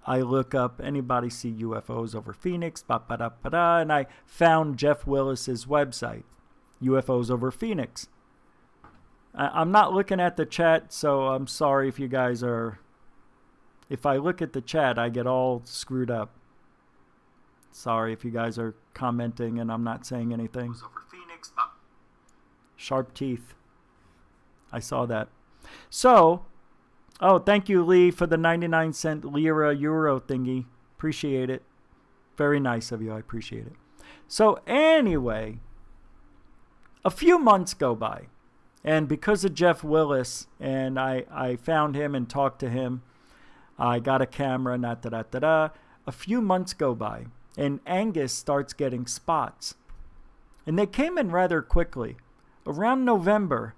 I look up, anybody see UFOs over Phoenix? Ba-ba-da-ba-da, and I found Jeff Willis's website, UFOs over Phoenix. I'm not looking at the chat, so I'm sorry if you guys are... If I look at the chat, I get all screwed up. Sorry if you guys are commenting and I'm not saying anything. Over Phoenix. Sharp teeth. I saw that. So, thank you, Lee, for the 99-cent lira euro thingy. Appreciate it. Very nice of you. I appreciate it. So, anyway, a few months go by. And because of Jeff Willis, and I found him and talked to him, I got a camera, a few months go by, and Angus starts getting spots. And they came in rather quickly. Around November,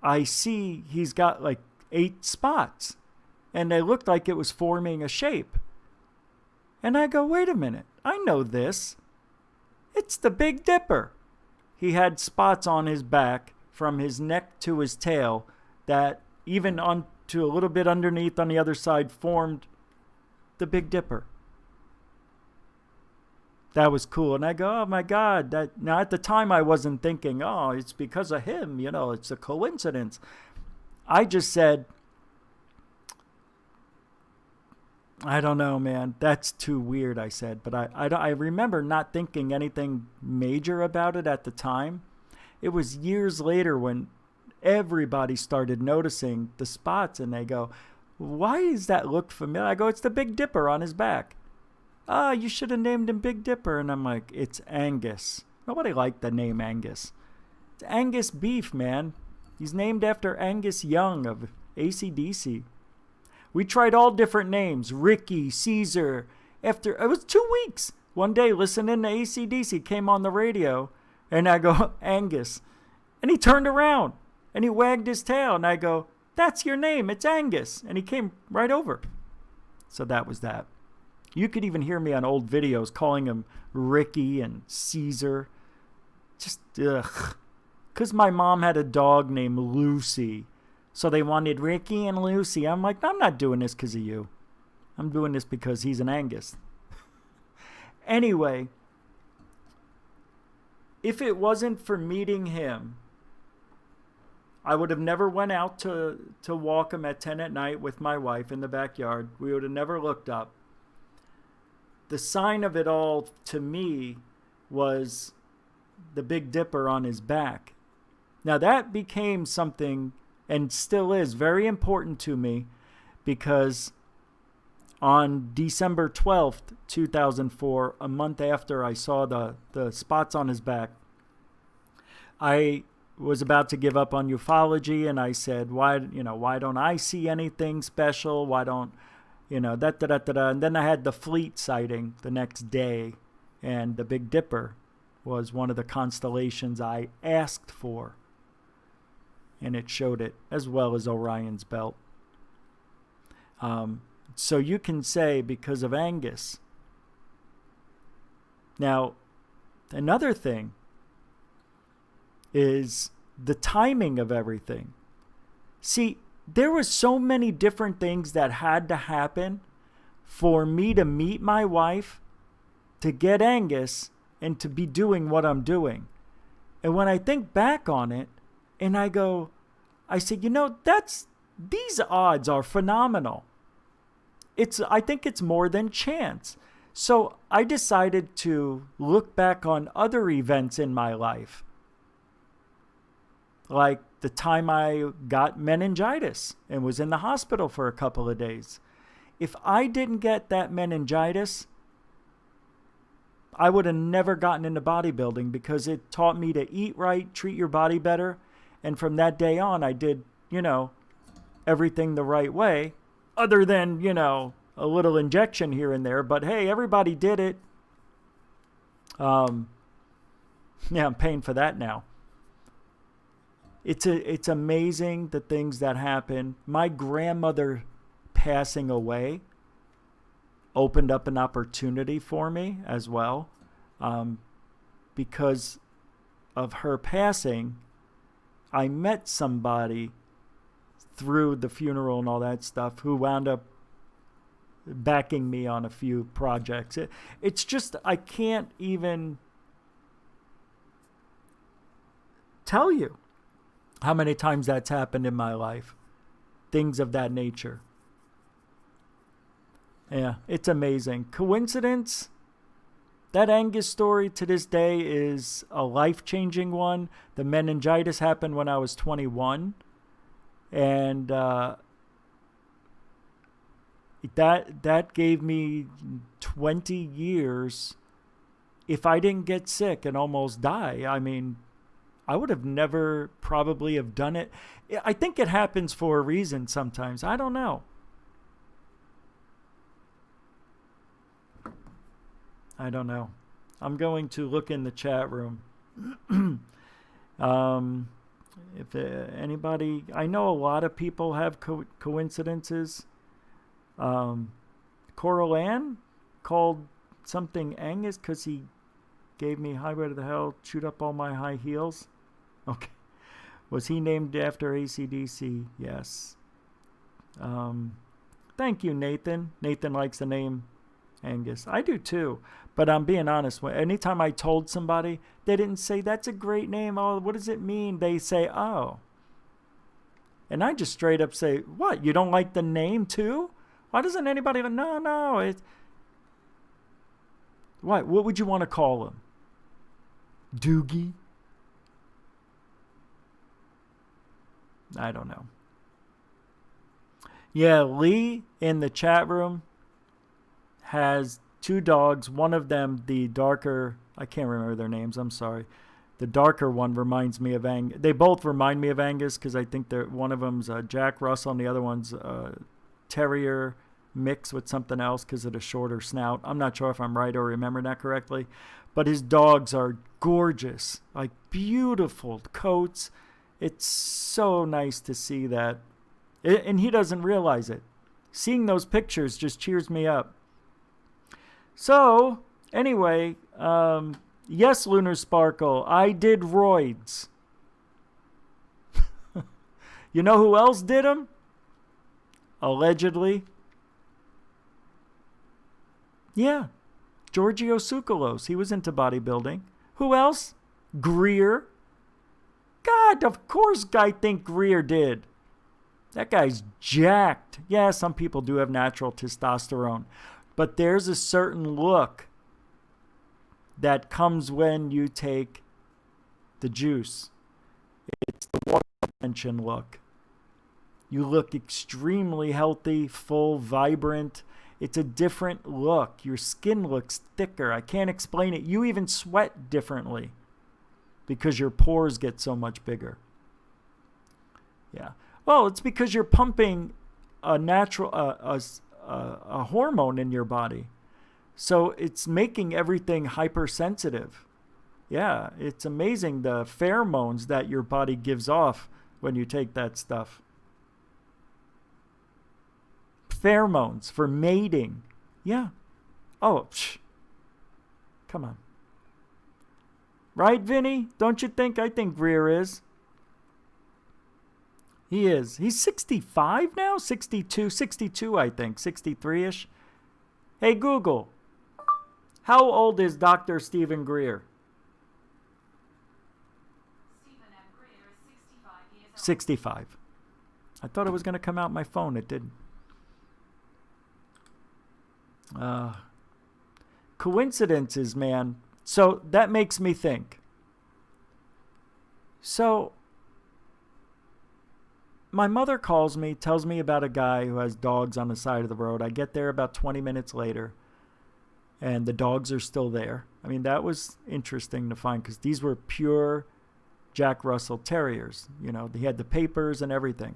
I see he's got like 8 spots. And they looked like it was forming a shape. And I go, wait a minute, I know this. It's the Big Dipper. He had spots on his back from his neck to his tail that even on to a little bit underneath on the other side formed the Big Dipper. That was cool. And I go, oh my God. Now at the time I wasn't thinking, oh, it's because of him, it's a coincidence. I just said, I don't know, man. That's too weird, I said. But I remember not thinking anything major about it at the time. It was years later when everybody started noticing the spots, and they go, why does that look familiar? I go, it's the Big Dipper on his back. You should have named him Big Dipper. And I'm like, it's Angus. Nobody liked the name Angus. It's Angus beef, man. He's named after Angus Young of AC/DC. We tried all different names, Ricky, Caesar. It was 2 weeks. One day, listening to AC/DC, came on the radio, and I go, Angus. And he turned around. And he wagged his tail, and I go, that's your name, it's Angus. And he came right over. So that was that. You could even hear me on old videos calling him Ricky and Caesar. Just, ugh. Because my mom had a dog named Lucy. So they wanted Ricky and Lucy. I'm like, I'm not doing this because of you. I'm doing this because he's an Angus. Anyway, if it wasn't for meeting him, I would have never went out to walk him at 10 at night with my wife in the backyard. We would have never looked up. The sign of it all to me was the Big Dipper on his back. Now that became something, and still is, very important to me, because on December 12th, 2004, a month after I saw the spots on his back, I was about to give up on ufology, and I said, why don't I see anything special? Why don't, and then I had the Fleet sighting the next day, and the Big Dipper was one of the constellations I asked for, and it showed it, as well as Orion's Belt. So you can say because of Angus. Now, another thing is the timing of everything. See, there was so many different things that had to happen for me to meet my wife, to get Angus, and to be doing what I'm doing. And when I think back on it, and I say, these odds are phenomenal. I think it's more than chance. So I decided to look back on other events in my life. Like the time I got meningitis and was in the hospital for a couple of days. If I didn't get that meningitis, I would have never gotten into bodybuilding because it taught me to eat right, treat your body better. And from that day on, I did, everything the right way, other than, a little injection here and there. But hey, everybody did it. I'm paying for that now. It's amazing the things that happen. My grandmother passing away opened up an opportunity for me as well. Because of her passing, I met somebody through the funeral and all that stuff who wound up backing me on a few projects. It's just, I can't even tell you how many times that's happened in my life. Things of that nature. Yeah, it's amazing. Coincidence? That Angus story to this day is a life-changing one. The meningitis happened when I was 21. And that gave me 20 years. If I didn't get sick and almost die, I would have never probably have done it. I think it happens for a reason sometimes. I don't know. I'm going to look in the chat room. If anybody, I know a lot of people have coincidences. Coral Ann called something Angus because he gave me Highway to the Hell, chewed up all my high heels. Okay. Was he named after AC/DC? Yes. Thank you, Nathan. Nathan likes the name Angus. I do too. But I'm being honest. Anytime I told somebody, they didn't say, that's a great name. Oh, what does it mean? They say, oh. And I just straight up say, what? You don't like the name too? Why doesn't anybody go, no. What would you want to call him? Doogie? I don't know. Yeah, Lee in the chat room has 2 dogs. One of them, the darker, I can't remember their names, I'm sorry. The darker one reminds me of Angus. They both remind me of Angus because I think one of them's Jack Russell and the other one's Terrier mixed with something else because of the shorter snout. I'm not sure if I'm right or remember that correctly. But his dogs are gorgeous, like beautiful coats. It's so nice to see that. And he doesn't realize it. Seeing those pictures just cheers me up. So, anyway, yes, Lunar Sparkle, I did roids. You know who else did them? Allegedly. Yeah, Giorgio Tsoukalos. He was into bodybuilding. Who else? Greer. God, of course I think Greer did. That guy's jacked. Yeah, some people do have natural testosterone. But there's a certain look that comes when you take the juice. It's the water retention look. You look extremely healthy, full, vibrant. It's a different look. Your skin looks thicker. I can't explain it. You even sweat differently because your pores get so much bigger. Yeah. Well, it's because you're pumping a natural a hormone in your body. So it's making everything hypersensitive. Yeah, it's amazing the pheromones that your body gives off when you take that stuff. Pheromones for mating. Yeah. Oh, come on. Right, Vinny? Don't you think? I think Greer is. He is. He's 65 now? 62, I think. 63-ish. Hey, Google. How old is Dr. Stephen Greer? Stephen M. Greer is 65 years old. 65. I thought it was going to come out my phone. It didn't. Coincidences, man. So that makes me think. So my mother calls me, tells me about a guy who has dogs on the side of the road. I get there about 20 minutes later, and the dogs are still there. I mean, that was interesting to find because these were pure Jack Russell Terriers. You know, they had the papers and everything.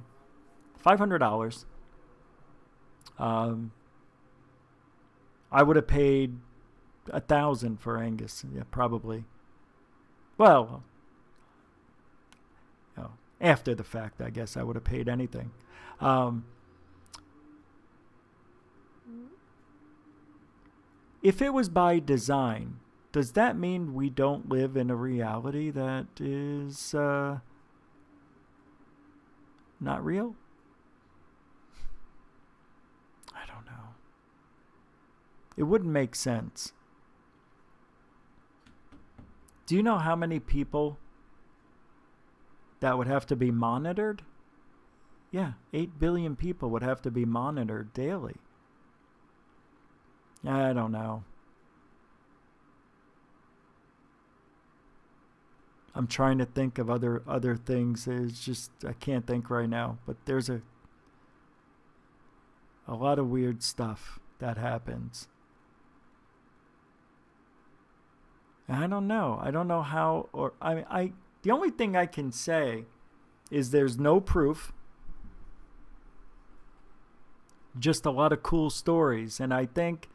$500. I would have paid $1,000 for Angus. Yeah, probably. Well, you know, after the fact, I guess I would have paid anything. If it was by design, does that mean we don't live in a reality that is not real? I don't know. It wouldn't make sense. Do you know how many people that would have to be monitored? Yeah, 8 billion people would have to be monitored daily. I don't know. I'm trying to think of other things. It's just I can't think right now. But there's a lot of weird stuff that happens. I don't know. I don't know how, or the only thing I can say is there's no proof. Just a lot of cool stories. And I think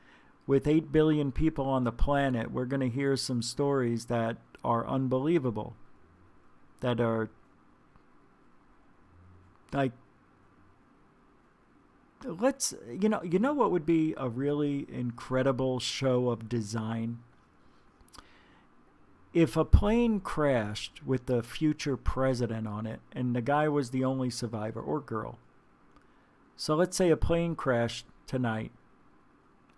with 8 billion people on the planet, we're going to hear some stories that are unbelievable. That are like, you know what would be a really incredible show of design? If a plane crashed with the future president on it and the guy was the only survivor, or girl. So let's say a plane crashed tonight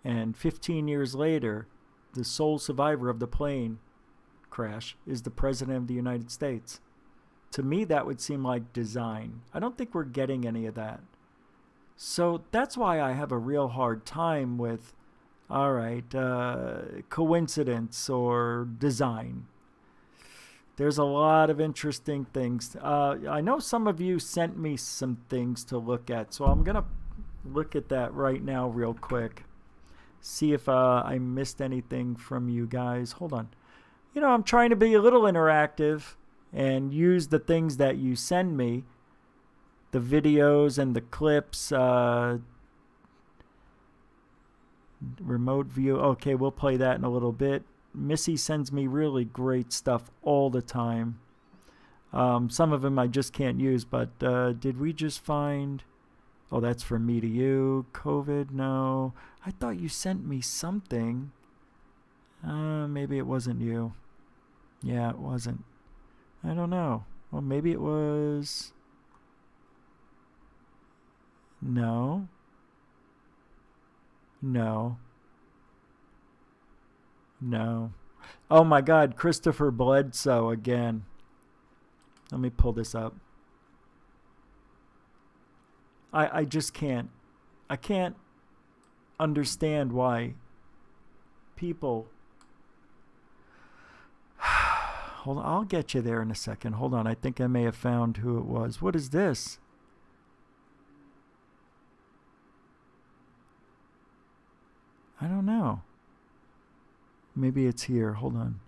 and 15 years later, the sole survivor of the plane crash is the president of the United States. To me, that would seem like design. I don't think we're getting any of that. So that's why I have a real hard time with, all right, coincidence or design. There's a lot of interesting things. I know some of you sent me some things to look at, so I'm going to look at that right now real quick. See if I missed anything from you guys. Hold on. You know, I'm trying to be a little interactive and use the things that you send me, the videos and the clips, remote view. Okay, we'll play that in a little bit. Missy sends me really great stuff all the time. Some of them I just can't use, but did we just find... Oh, that's from me to you. COVID, no. I thought you sent me something. Maybe it wasn't you. Yeah, it wasn't. I don't know. Well, maybe it was... No. No. No. Oh my God, Christopher Bledsoe again. Let me pull this up. I just can't. I can't understand why people... Hold on, I'll get you there in a second. Hold on, I think I may have found who it was. What is this? I don't know. Maybe it's here. Hold on.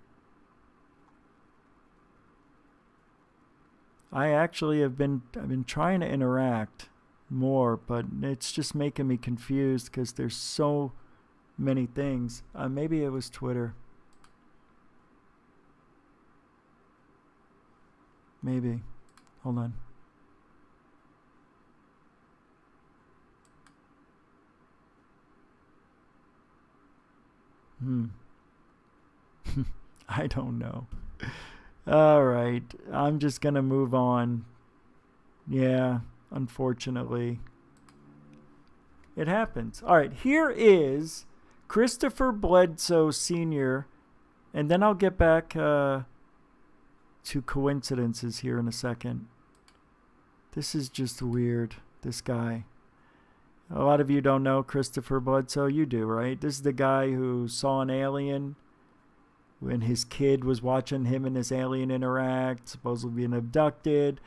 I actually I've been trying to interact more, but it's just making me confused because there's so many things. Maybe it was Twitter. Maybe. Hold on. I don't know. All right. I'm just going to move on. Yeah, unfortunately. It happens. All right. Here is Christopher Bledsoe Sr. And then I'll get back to coincidences here in a second. This is just weird, this guy. A lot of you don't know Christopher Bledsoe. You do, right? This is the guy who saw an alien when his kid was watching him and this alien interact, supposedly being abducted.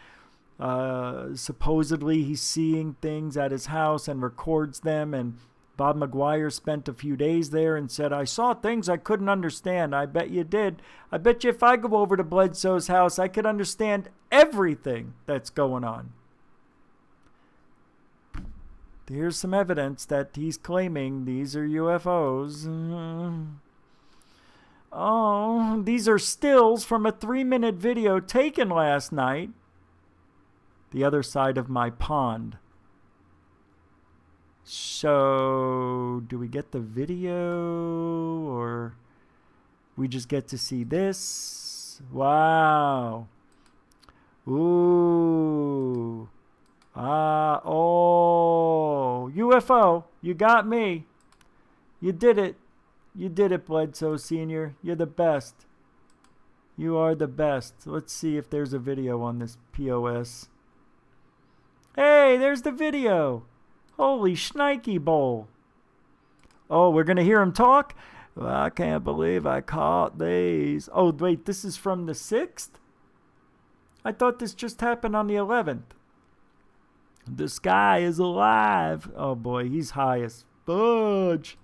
Supposedly he's seeing things at his house and records them. And Bob McGuire spent a few days there and said, I saw things I couldn't understand. I bet you did. I bet you if I go over to Bledsoe's house, I could understand everything that's going on. Here's some evidence that he's claiming these are UFOs. Oh, these are stills from a 3-minute video taken last night. The other side of my pond. So, do we get the video or we just get to see this? Wow. Ooh. Oh, UFO, you got me. You did it. You did it, Bledsoe Sr. You're the best. You are the best. Let's see if there's a video on this POS. Hey, there's the video. Holy shnikey bowl. Oh, we're going to hear him talk? Well, I can't believe I caught these. Oh, wait, this is from the 6th? I thought this just happened on the 11th. The sky is alive. Oh boy, he's high as fudge.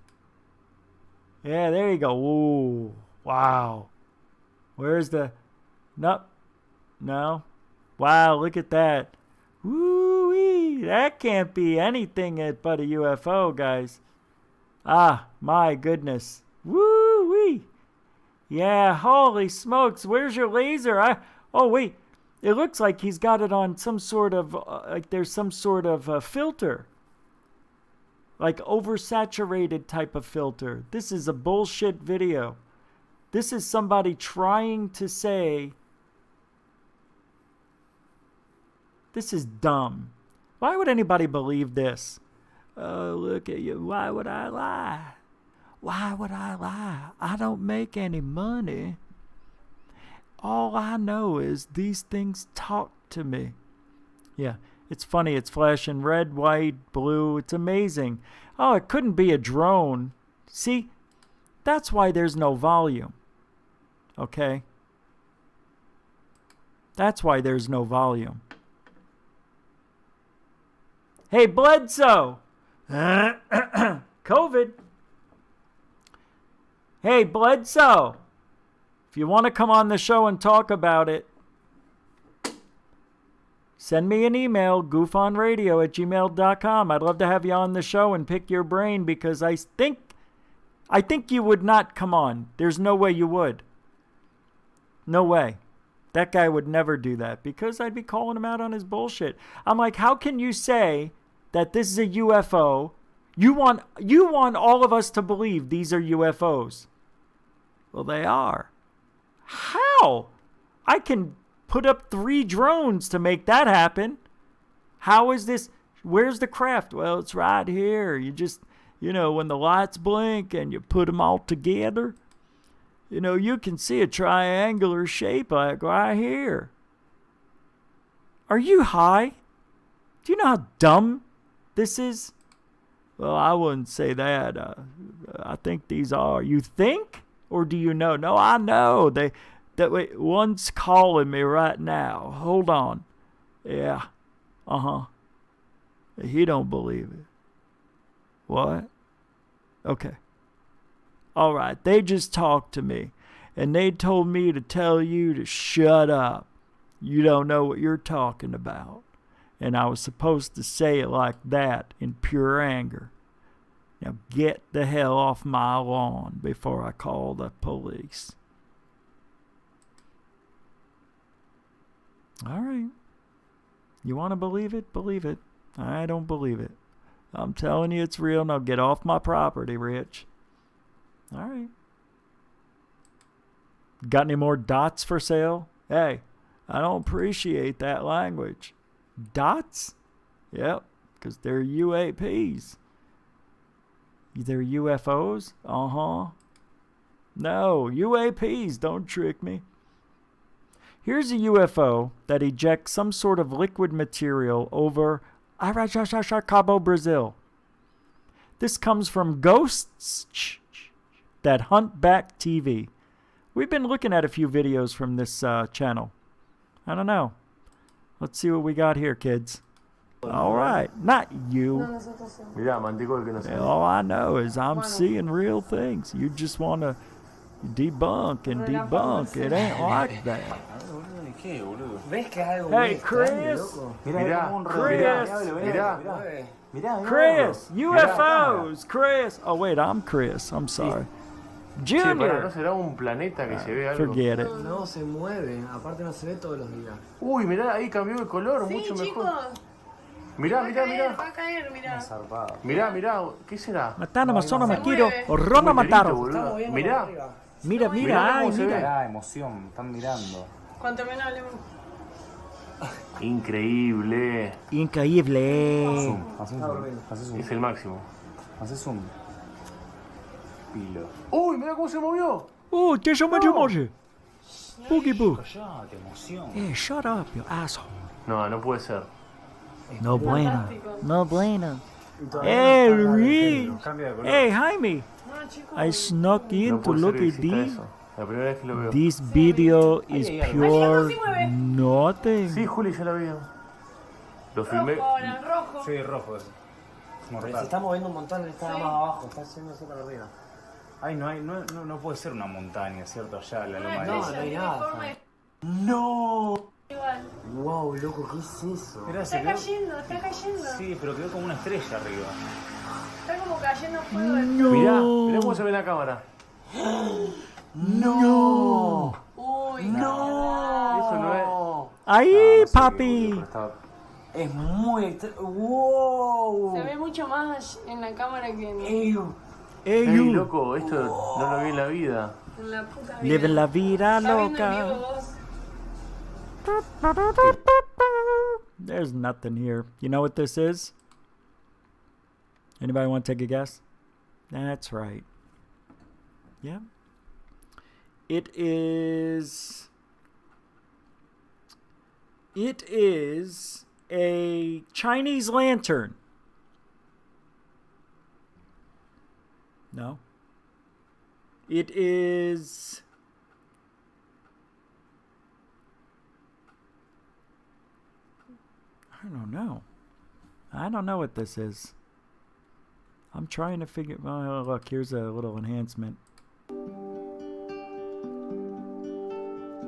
Yeah, there you go. Ooh, wow. Where's the... Nope. No. Wow, look at that. Woo-wee. That can't be anything but a UFO, guys. Ah, my goodness. Woo-wee. Yeah, holy smokes. Where's your laser? Oh, wait. It looks like he's got it on some sort of, like there's some sort of filter. Like oversaturated type of filter. This is a bullshit video. This is somebody trying to say, this is dumb. Why would anybody believe this? Oh, look at you. Why would I lie? Why would I lie? I don't make any money. All I know is these things talk to me. Yeah, it's funny. It's flashing red, white, blue. It's amazing. Oh, it couldn't be a drone. See, that's why there's no volume. Okay? That's why there's no volume. Hey, Bledsoe! COVID. Hey, Bledsoe! If you want to come on the show and talk about it, send me an email, goofonradio@gmail.com. I'd love to have you on the show and pick your brain because I think you would not come on. There's no way you would. No way. That guy would never do that because I'd be calling him out on his bullshit. I'm like, how can you say that this is a UFO? You want all of us to believe these are UFOs. Well, they are. How? I can put up 3 drones to make that happen. How is this? Where's the craft? Well, it's right here. You just, when the lights blink and you put them all together, you can see a triangular shape like right here. Are you high? Do you know how dumb this is? Well, I wouldn't say that. I think these are. You think? Or do you know? No, I know. One's calling me right now. Hold on. Yeah. Uh-huh. He don't believe it. What? Okay. All right. They just talked to me. And they told me to tell you to shut up. You don't know what you're talking about. And I was supposed to say it like that in pure anger. Now get the hell off my lawn before I call the police. All right. You want to believe it? Believe it. I don't believe it. I'm telling you it's real. Now get off my property, Rich. All right. Got any more dots for sale? Hey, I don't appreciate that language. Dots? Yep, because they're UAPs. They're UFOs? Uh-huh. No, UAPs, don't trick me. Here's a UFO that ejects some sort of liquid material over Cabo, Brazil. This comes from Ghosts That Hunt Back TV. We've been looking at a few videos from this channel. I don't know. Let's see what we got here, kids. All right, not you. All I know is I'm seeing real things. You just want to debunk and debunk. It ain't like that. Hey, Chris. Chris, UFOs. Chris. Oh, wait, I'm Chris. I'm sorry. Junior. Forget it. No se mueve, aparte no se ve todos los días. Uy, mirá, ahí cambió de color, mucho mejor. Mirá, mirá, mirá. Va a caer, mirá. Mirá, mirá, ¿qué será? Matana, sono Makiro, Rona Mataro. Mirá. Mira, mira, ay, mira. Mirá, emoción, están mirando. Cuanto menos hablemos. Increíble. Increíble. Hace zoom. Es el máximo. Hace zoom. Pilo. Uy, mirá cómo se movió. Te llamo emoji. Boogie boo. Callate, emoción. Shut up, you asshole. No, no puede ser. No bueno. No bueno. Hey, Luis. Hey, Jaime. I snuck in to look at this. La primera vez que lo veo. This video is pure nothing. Sí, Juli, ya la vi. Lo filmé. Rojo. Sí, rojo. Se está moviendo un montón, está más abajo, está haciéndose para arriba. Ay, no puede ser una montaña, ¿cierto? Allá, la loma de No, no hay nada. ¡No! Igual. Wow, loco, ¿qué es eso? Mirá, Está cayendo, está cayendo. Sí, pero quedó como una estrella arriba. Está como cayendo fuego de Mirá, mirá cómo se ve en la cámara. ¡No! Uy, ¡No! Eso no es. ¡Ahí, papi! Es muy ¡wow! Se ve mucho más en la cámara que en... Ey, loco, esto no lo vi en la vida. En la puta vida. Live la vida loca. There's nothing here. You know what this is? Anybody want to take a guess? That's right. Yeah. It is a Chinese lantern. No. It is I don't know. I don't know what this is. I'm trying to figure. Oh, look, here's a little enhancement.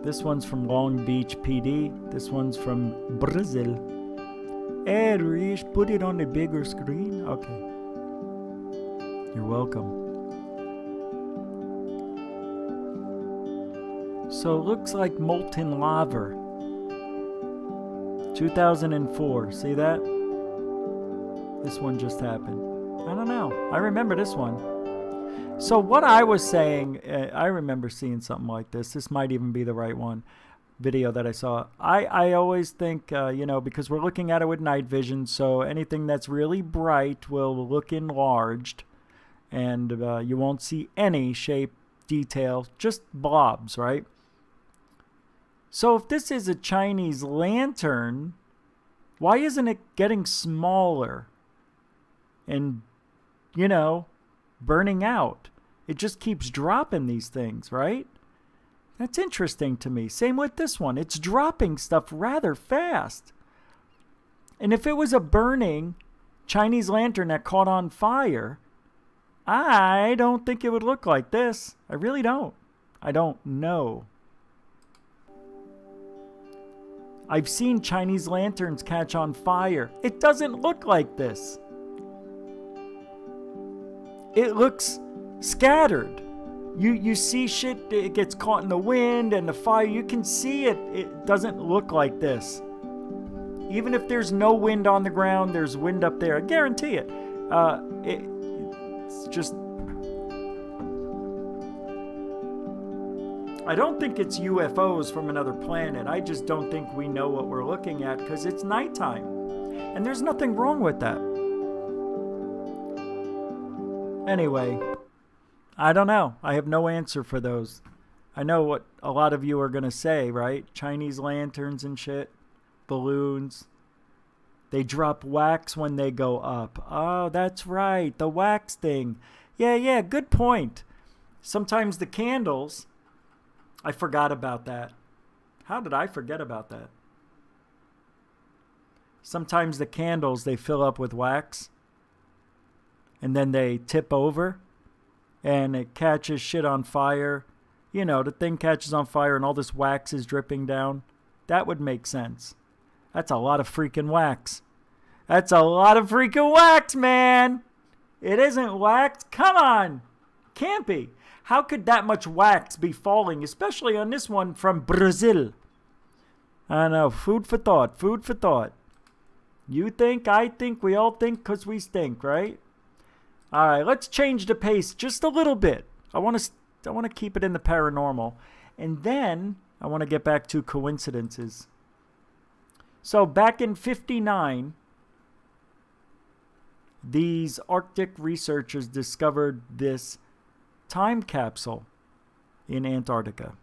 This one's from Long Beach PD. This one's from Brazil. Hey, Rish, put it on the bigger screen. Okay. You're welcome. So it looks like molten lava. 2004. See that? This one just happened. I don't know. I remember this one. So what I was saying, I remember seeing something like this. This might even be the right one. Video that I saw. I always think, because we're looking at it with night vision, so anything that's really bright will look enlarged, and you won't see any shape, detail, just blobs, right? So if this is a Chinese lantern, why isn't it getting smaller and, burning out? It just keeps dropping these things, right? That's interesting to me. Same with this one. It's dropping stuff rather fast. And if it was a burning Chinese lantern that caught on fire, I don't think it would look like this. I really don't. I don't know. I've seen Chinese lanterns catch on fire. It doesn't look like this. It looks scattered. You see shit, it gets caught in the wind and the fire. You can see it. It doesn't look like this. Even if there's no wind on the ground, there's wind up there. I guarantee it. It's just... I don't think it's UFOs from another planet. I just don't think we know what we're looking at because it's nighttime. And there's nothing wrong with that. Anyway, I don't know. I have no answer for those. I know what a lot of you are going to say, right? Chinese lanterns and shit. Balloons. They drop wax when they go up. Oh, that's right. The wax thing. Yeah, good point. Sometimes the candles... I forgot about that. How did I forget about that? Sometimes the candles, they fill up with wax. And then they tip over. And it catches shit on fire. You know, the thing catches on fire and all this wax is dripping down. That would make sense. That's a lot of freaking wax. That's a lot of freaking wax, man. It isn't wax. Come on. Can't be. How could that much wax be falling, especially on this one from Brazil? I don't know. Food for thought. Food for thought. You think, I think, we all think because we stink, right? All right, let's change the pace just a little bit. I want to keep it in the paranormal. And then I want to get back to coincidences. So back in 1959, these Arctic researchers discovered this time capsule in Antarctica.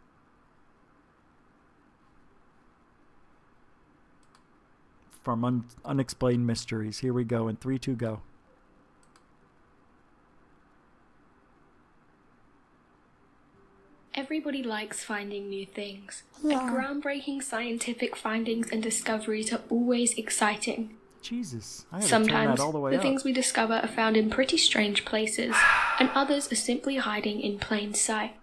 From Unexplained Mysteries. Here we go. In 3, 2, go. Everybody likes finding new things. Yeah. And groundbreaking scientific findings and discoveries are always exciting. Jesus, I had Sometimes to turn that all the way the up. things we discover are found in pretty strange places, and others are simply hiding in plain sight.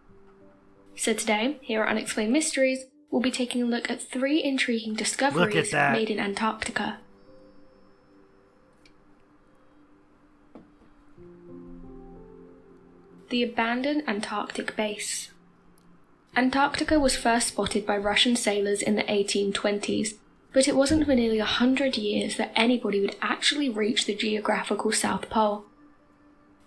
So today, here at Unexplained Mysteries, we'll be taking a look at 3 intriguing discoveries made in Antarctica. The abandoned Antarctic base. Antarctica was first spotted by Russian sailors in the 1820s, but it wasn't for nearly 100 years that anybody would actually reach the geographical South Pole.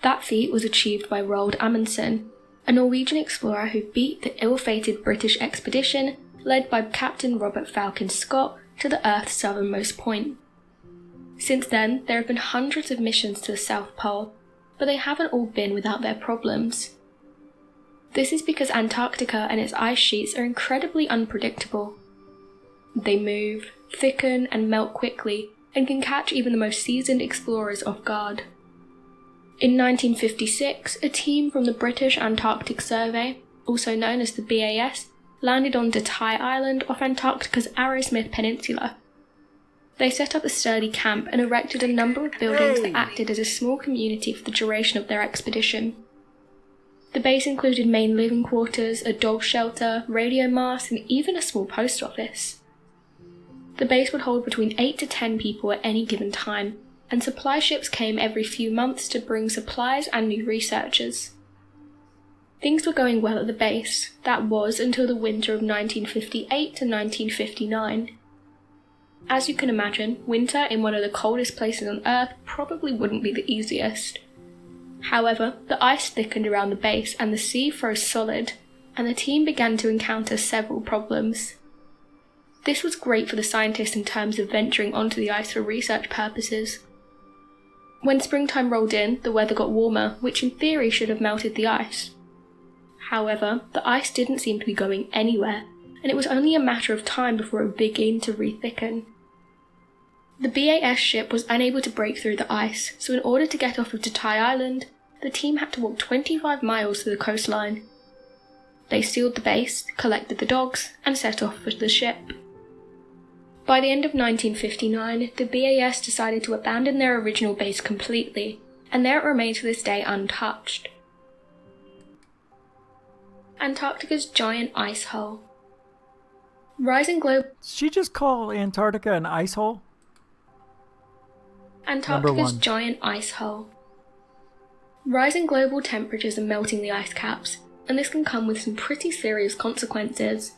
That feat was achieved by Roald Amundsen, a Norwegian explorer who beat the ill-fated British expedition led by Captain Robert Falcon Scott to the Earth's southernmost point. Since then, there have been hundreds of missions to the South Pole, but they haven't all been without their problems. This is because Antarctica and its ice sheets are incredibly unpredictable. They move, thicken, and melt quickly, and can catch even the most seasoned explorers off guard. In 1956, a team from the British Antarctic Survey, also known as the BAS, landed on Datai Island off Antarctica's Arrowsmith Peninsula. They set up a sturdy camp and erected a number of buildings that acted as a small community for the duration of their expedition. The base included main living quarters, a dog shelter, radio masts, and even a small post office. The base would hold between 8 to 10 people at any given time, and supply ships came every few months to bring supplies and new researchers. Things were going well at the base. That was until the winter of 1958 to 1959. As you can imagine, winter in one of the coldest places on Earth probably wouldn't be the easiest. However, the ice thickened around the base and the sea froze solid, and the team began to encounter several problems. This was great for the scientists in terms of venturing onto the ice for research purposes. When springtime rolled in, the weather got warmer, which in theory should have melted the ice. However, the ice didn't seem to be going anywhere, and it was only a matter of time before it would begin to re-thicken. The BAS ship was unable to break through the ice, so in order to get off of Datai Island, the team had to walk 25 miles to the coastline. They sealed the base, collected the dogs, and set off for the ship. By the end of 1959, the BAS decided to abandon their original base completely, and there it remains to this day untouched. Antarctica's giant ice hole. Rising global... Did she just call Antarctica an ice hole? Antarctica's giant ice hole. Rising global temperatures are melting the ice caps, and this can come with some pretty serious consequences.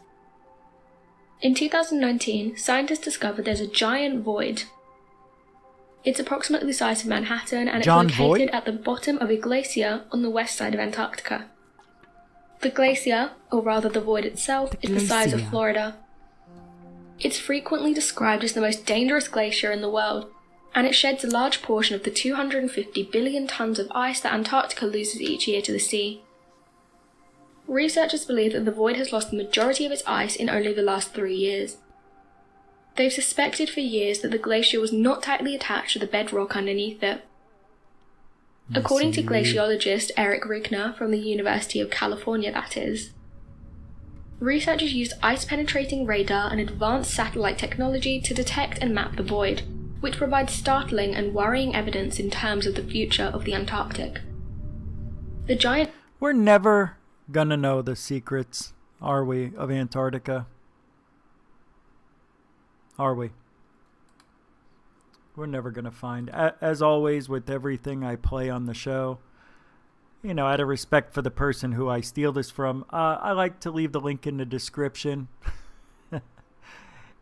In 2019, scientists discovered there's a giant void. It's approximately the size of Manhattan, and it's located at the bottom of a glacier on the west side of Antarctica. The The glacier, or rather the void itself, is the size of Florida. It's frequently described as the most dangerous glacier in the world, and it sheds a large portion of the 250 billion tons of ice that Antarctica loses each year to the sea. Researchers believe that the void has lost the majority of its ice in only the last 3 years. They've suspected for years that the glacier was not tightly attached to the bedrock underneath it. According to glaciologist Eric Rigner from the University of California, that is, researchers used ice-penetrating radar and advanced satellite technology to detect and map the void, which provides startling and worrying evidence in terms of the future of the Antarctic. The giant... We're never gonna know the secrets, are we, of Antarctica? Are we? We're never gonna find. As always, with everything I play on the show, you know, out of respect for the person who I steal this from, I like to leave the link in the description.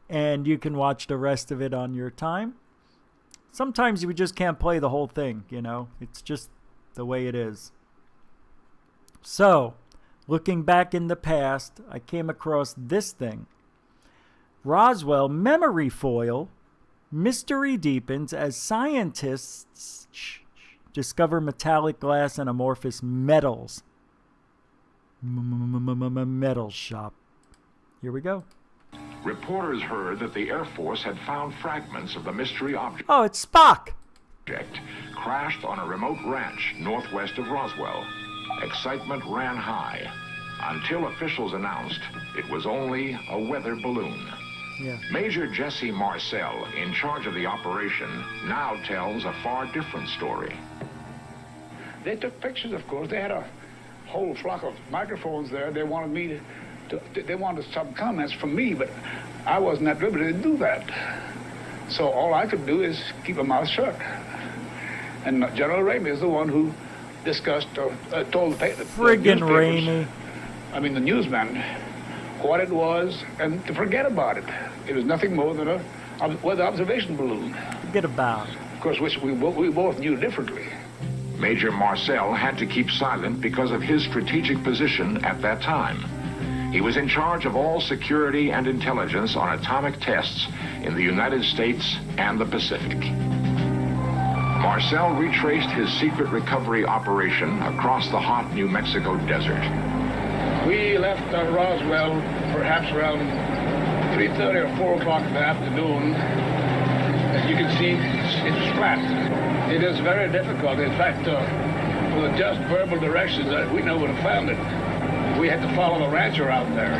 And you can watch the rest of it on your time. Sometimes you just can't play the whole thing, you know. It's just the way it is. So, looking back in the past, I came across this thing. Roswell memory foil. Mystery deepens as scientists discover metallic glass and amorphous metals. Metal shop. Here we go. Reporters heard that the Air Force had found fragments of the mystery object. Oh, it's Spock. Crashed on a remote ranch northwest of Roswell. Excitement ran high until officials announced it was only a weather balloon. Yeah. Major Jesse Marcel, in charge of the operation, now tells a far different story. They took pictures, of course. They had a whole flock of microphones there. They wanted me they wanted some comments from me, but I wasn't at liberty to do that. So all I could do is keep my mouth shut. And General Ramey is the one who discussed, told the friggin' Ramey. I mean, the newsman, what it was, and to forget about it. It was nothing more than a weather observation balloon. Forget about it. Of course, which we both knew differently. Major Marcel had to keep silent because of his strategic position at that time. He was in charge of all security and intelligence on atomic tests in the United States and the Pacific. Marcel retraced his secret recovery operation across the hot New Mexico desert. We left Roswell perhaps around 3:30 or 4 o'clock in the afternoon. As you can see, it's flat. It is very difficult. In fact, with just verbal directions, we never would have found it. We had to follow the ranch around there.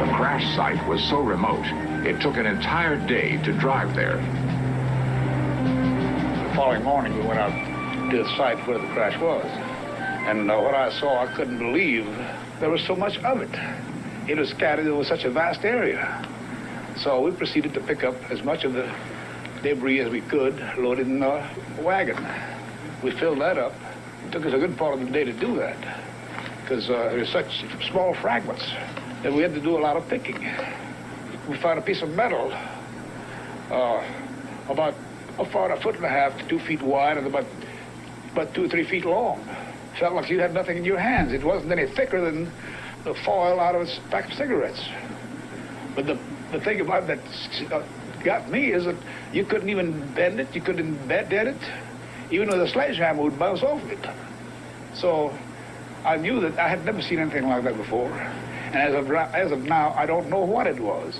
The crash site was so remote, it took an entire day to drive there. The following morning, we went out to the site where the crash was. And what I saw, I couldn't believe there was so much of it. It was scattered over such a vast area. So we proceeded to pick up as much of the debris as we could, loaded in a wagon. We filled that up. It took us a good part of the day to do that, because there were such small fragments that we had to do a lot of picking. We found a piece of metal about a 1.5 to 2 feet wide and about 2 or 3 feet long. Felt like you had nothing in your hands. It wasn't any thicker than the foil out of a pack of cigarettes. But the thing about that got me is that you couldn't even bend it, you couldn't dead it, even with a sledgehammer would bounce off it. So I knew that I had never seen anything like that before. And as of now, I don't know what it was.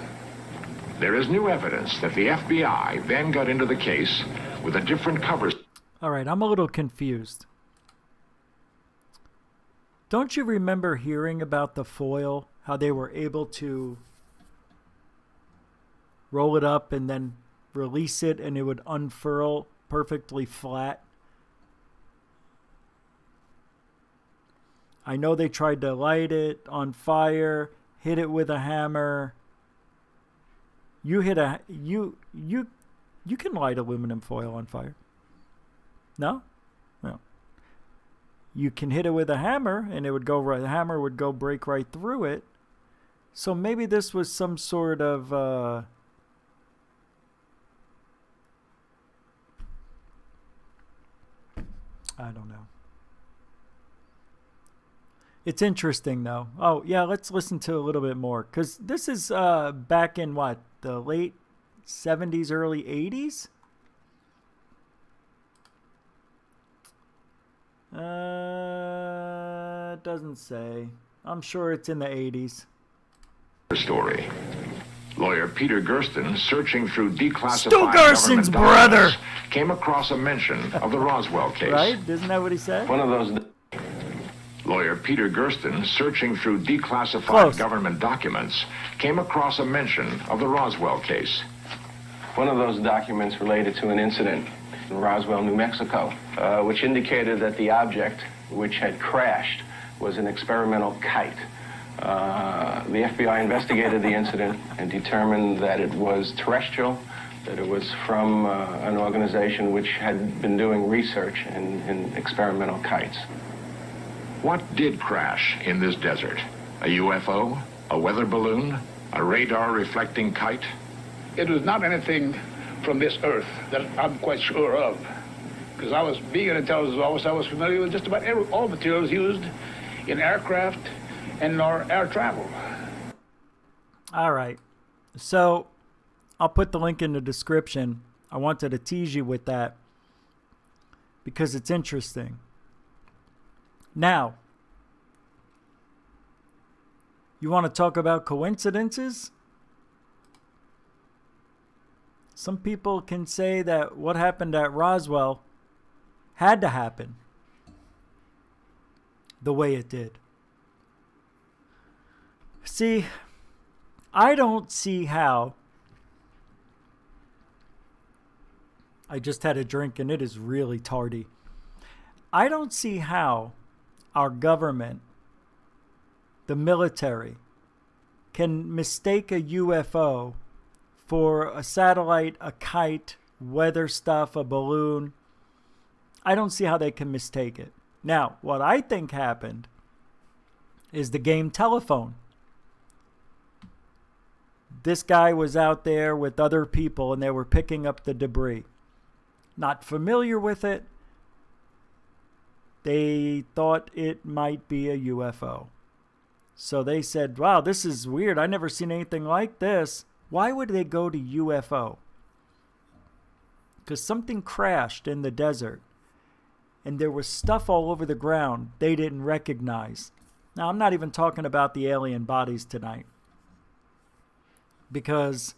There is new evidence that the FBI then got into the case with a different cover. All right, I'm a little confused. Don't you remember hearing about the foil, how they were able to roll it up and then release it and it would unfurl perfectly flat? I know they tried to light it on fire, hit it with a hammer. You can light aluminum foil on fire. No? No. You can hit it with a hammer and it would go right, the hammer would go break right through it. So maybe this was some sort of I don't know. It's interesting, though. Oh, yeah, let's listen to a little bit more. Because this is back in, what, the late 70s, early 80s? Doesn't say. I'm sure it's in the 80s. Story. Lawyer Peter Gersten, searching through declassified Stu Gersten's brother came across a mention of the Roswell case. Right? Isn't that what he said? One of those. Lawyer Peter Gersten, searching through declassified government documents, came across a mention of the Roswell case. One of those documents related to an incident in Roswell, New Mexico, which indicated that the object, which had crashed, was an experimental kite. The FBI investigated the incident and determined that it was terrestrial, that it was from an organization which had been doing research in experimental kites. What did crash in this desert? A UFO? A weather balloon? A radar-reflecting kite? It was not anything from this earth that I'm quite sure of. Because I was, being an intelligence officer, I was familiar with just about all materials used in aircraft and our air travel. All right. So I'll put the link in the description. I wanted to tease you with that because it's interesting. Now, you want to talk about coincidences? Some people can say that what happened at Roswell had to happen the way it did. See, I don't see how. I just had a drink and it is really tardy. I don't see how our government, the military, can mistake a UFO for a satellite, a kite, weather stuff, a balloon. I don't see how they can mistake it. Now, what I think happened is the game telephone. This guy was out there with other people and they were picking up the debris. Not familiar with it. They thought it might be a UFO. So they said, wow, this is weird. I never seen anything like this. Why would they go to UFO? Because something crashed in the desert. And there was stuff all over the ground they didn't recognize. Now, I'm not even talking about the alien bodies tonight. Because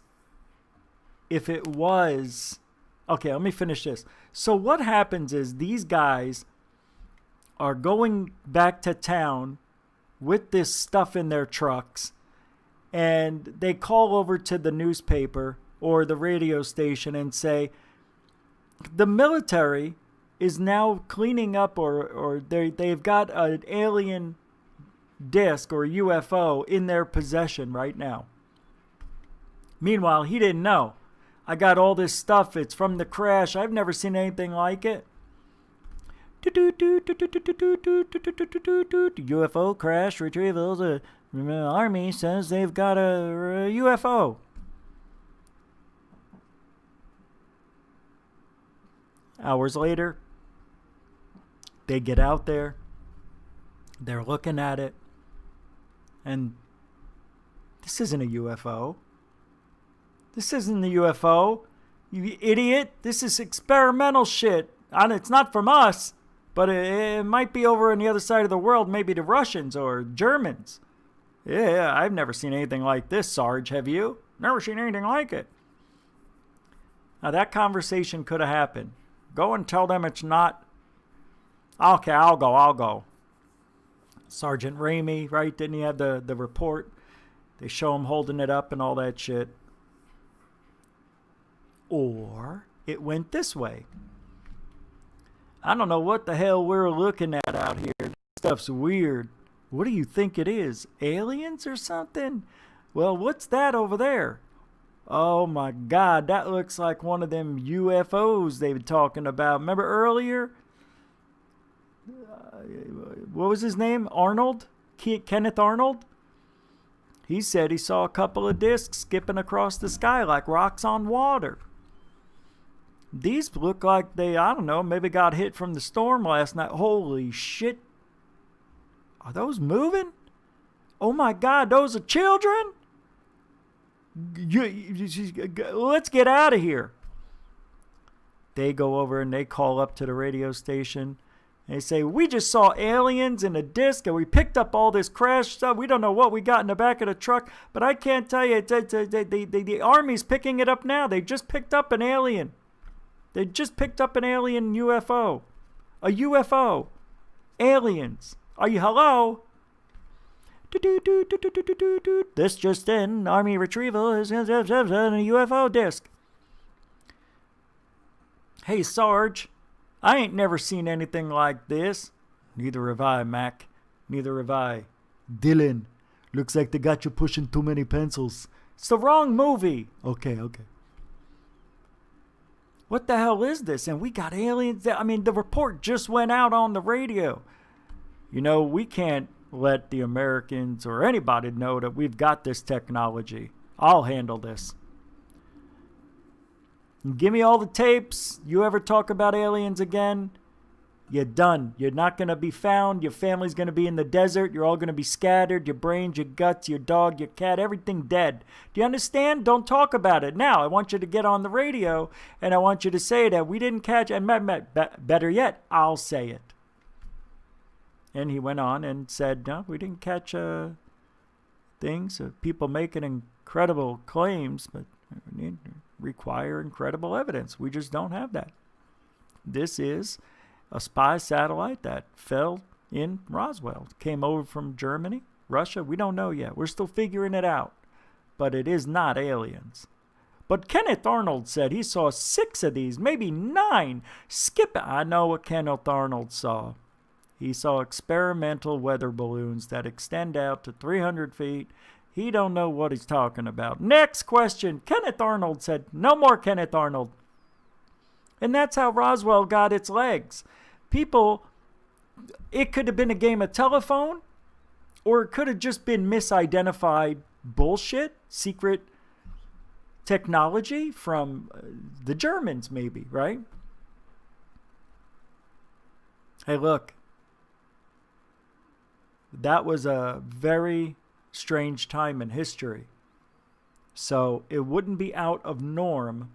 if it was... Okay, let me finish this. So what happens is these guys are going back to town with this stuff in their trucks, and they call over to the newspaper or the radio station and say, the military is now cleaning up, or they've got an alien disc or UFO in their possession right now. Meanwhile, he didn't know. I got all this stuff. It's from the crash. I've never seen anything like it. UFO crash retrieval. The Army says they've got a UFO. Hours later, they get out there. They're looking at it. And this isn't a UFO. This isn't a UFO. You idiot. This is experimental shit. And it's not from us. But it might be over on the other side of the world, maybe the Russians or Germans. Yeah, I've never seen anything like this, Sarge. Have you? Never seen anything like it. Now, that conversation could have happened. Go and tell them it's not. Okay, I'll go. Sergeant Ramey, right? Didn't he have the report? They show him holding it up and all that shit. Or it went this way. I don't know what the hell we're looking at out here. This stuff's weird. What do you think it is? Aliens or something? Well, what's that over there? Oh my God, that looks like one of them UFOs they were talking about. Remember earlier? What was his name? Arnold? Kenneth Arnold? He said he saw a couple of discs skipping across the sky like rocks on water. These look like they, I don't know, maybe got hit from the storm last night. Holy shit. Are those moving? Oh my God, those are children? Let's get out of here. They go over and they call up to the radio station. And they say, we just saw aliens in a disc and we picked up all this crash stuff. We don't know what we got in the back of the truck, but I can't tell you. The Army's picking it up now. They just picked up an alien. They just picked up an alien UFO. A UFO. Aliens. Are you hello? This just in. Army retrieval is in a UFO disc. Hey, Sarge. I ain't never seen anything like this. Neither have I, Mac. Neither have I. Dylan. Looks like they got you pushing too many pencils. It's the wrong movie. Okay. What the hell is this? And we got aliens. I mean, the report just went out on the radio. You know, we can't let the Americans or anybody know that we've got this technology. I'll handle this. Give me all the tapes. You ever talk about aliens again, you're done. You're not going to be found. Your family's going to be in the desert. You're all going to be scattered. Your brains, your guts, your dog, your cat, everything dead. Do you understand? Don't talk about it. Now, I want you to get on the radio, and I want you to say that we didn't catch, and better yet, I'll say it. And he went on and said, no, we didn't catch things. People making incredible claims, but require incredible evidence. We just don't have that. This is a spy satellite that fell in Roswell. Came over from Germany, Russia. We don't know yet. We're still figuring it out. But it is not aliens. But Kenneth Arnold said he saw 6 of these, maybe 9. I know what Kenneth Arnold saw. He saw experimental weather balloons that extend out to 300 feet. He don't know what he's talking about. Next question. Kenneth Arnold said, no more Kenneth Arnold. And that's how Roswell got its legs. People, it could have been a game of telephone, or it could have just been misidentified bullshit, secret technology from the Germans maybe, right? Hey, look. That was a very strange time in history. So it wouldn't be out of norm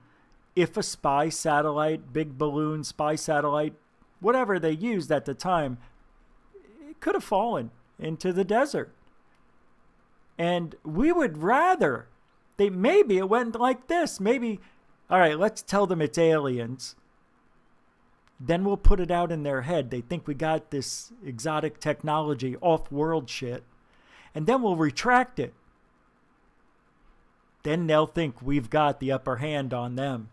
if a spy satellite, big balloon, spy satellite, whatever they used at the time, it could have fallen into the desert. And we would rather, maybe it went like this. Maybe, all right, let's tell them it's aliens. Then we'll put it out in their head. They think we got this exotic technology, off-world shit. And then we'll retract it. Then they'll think we've got the upper hand on them.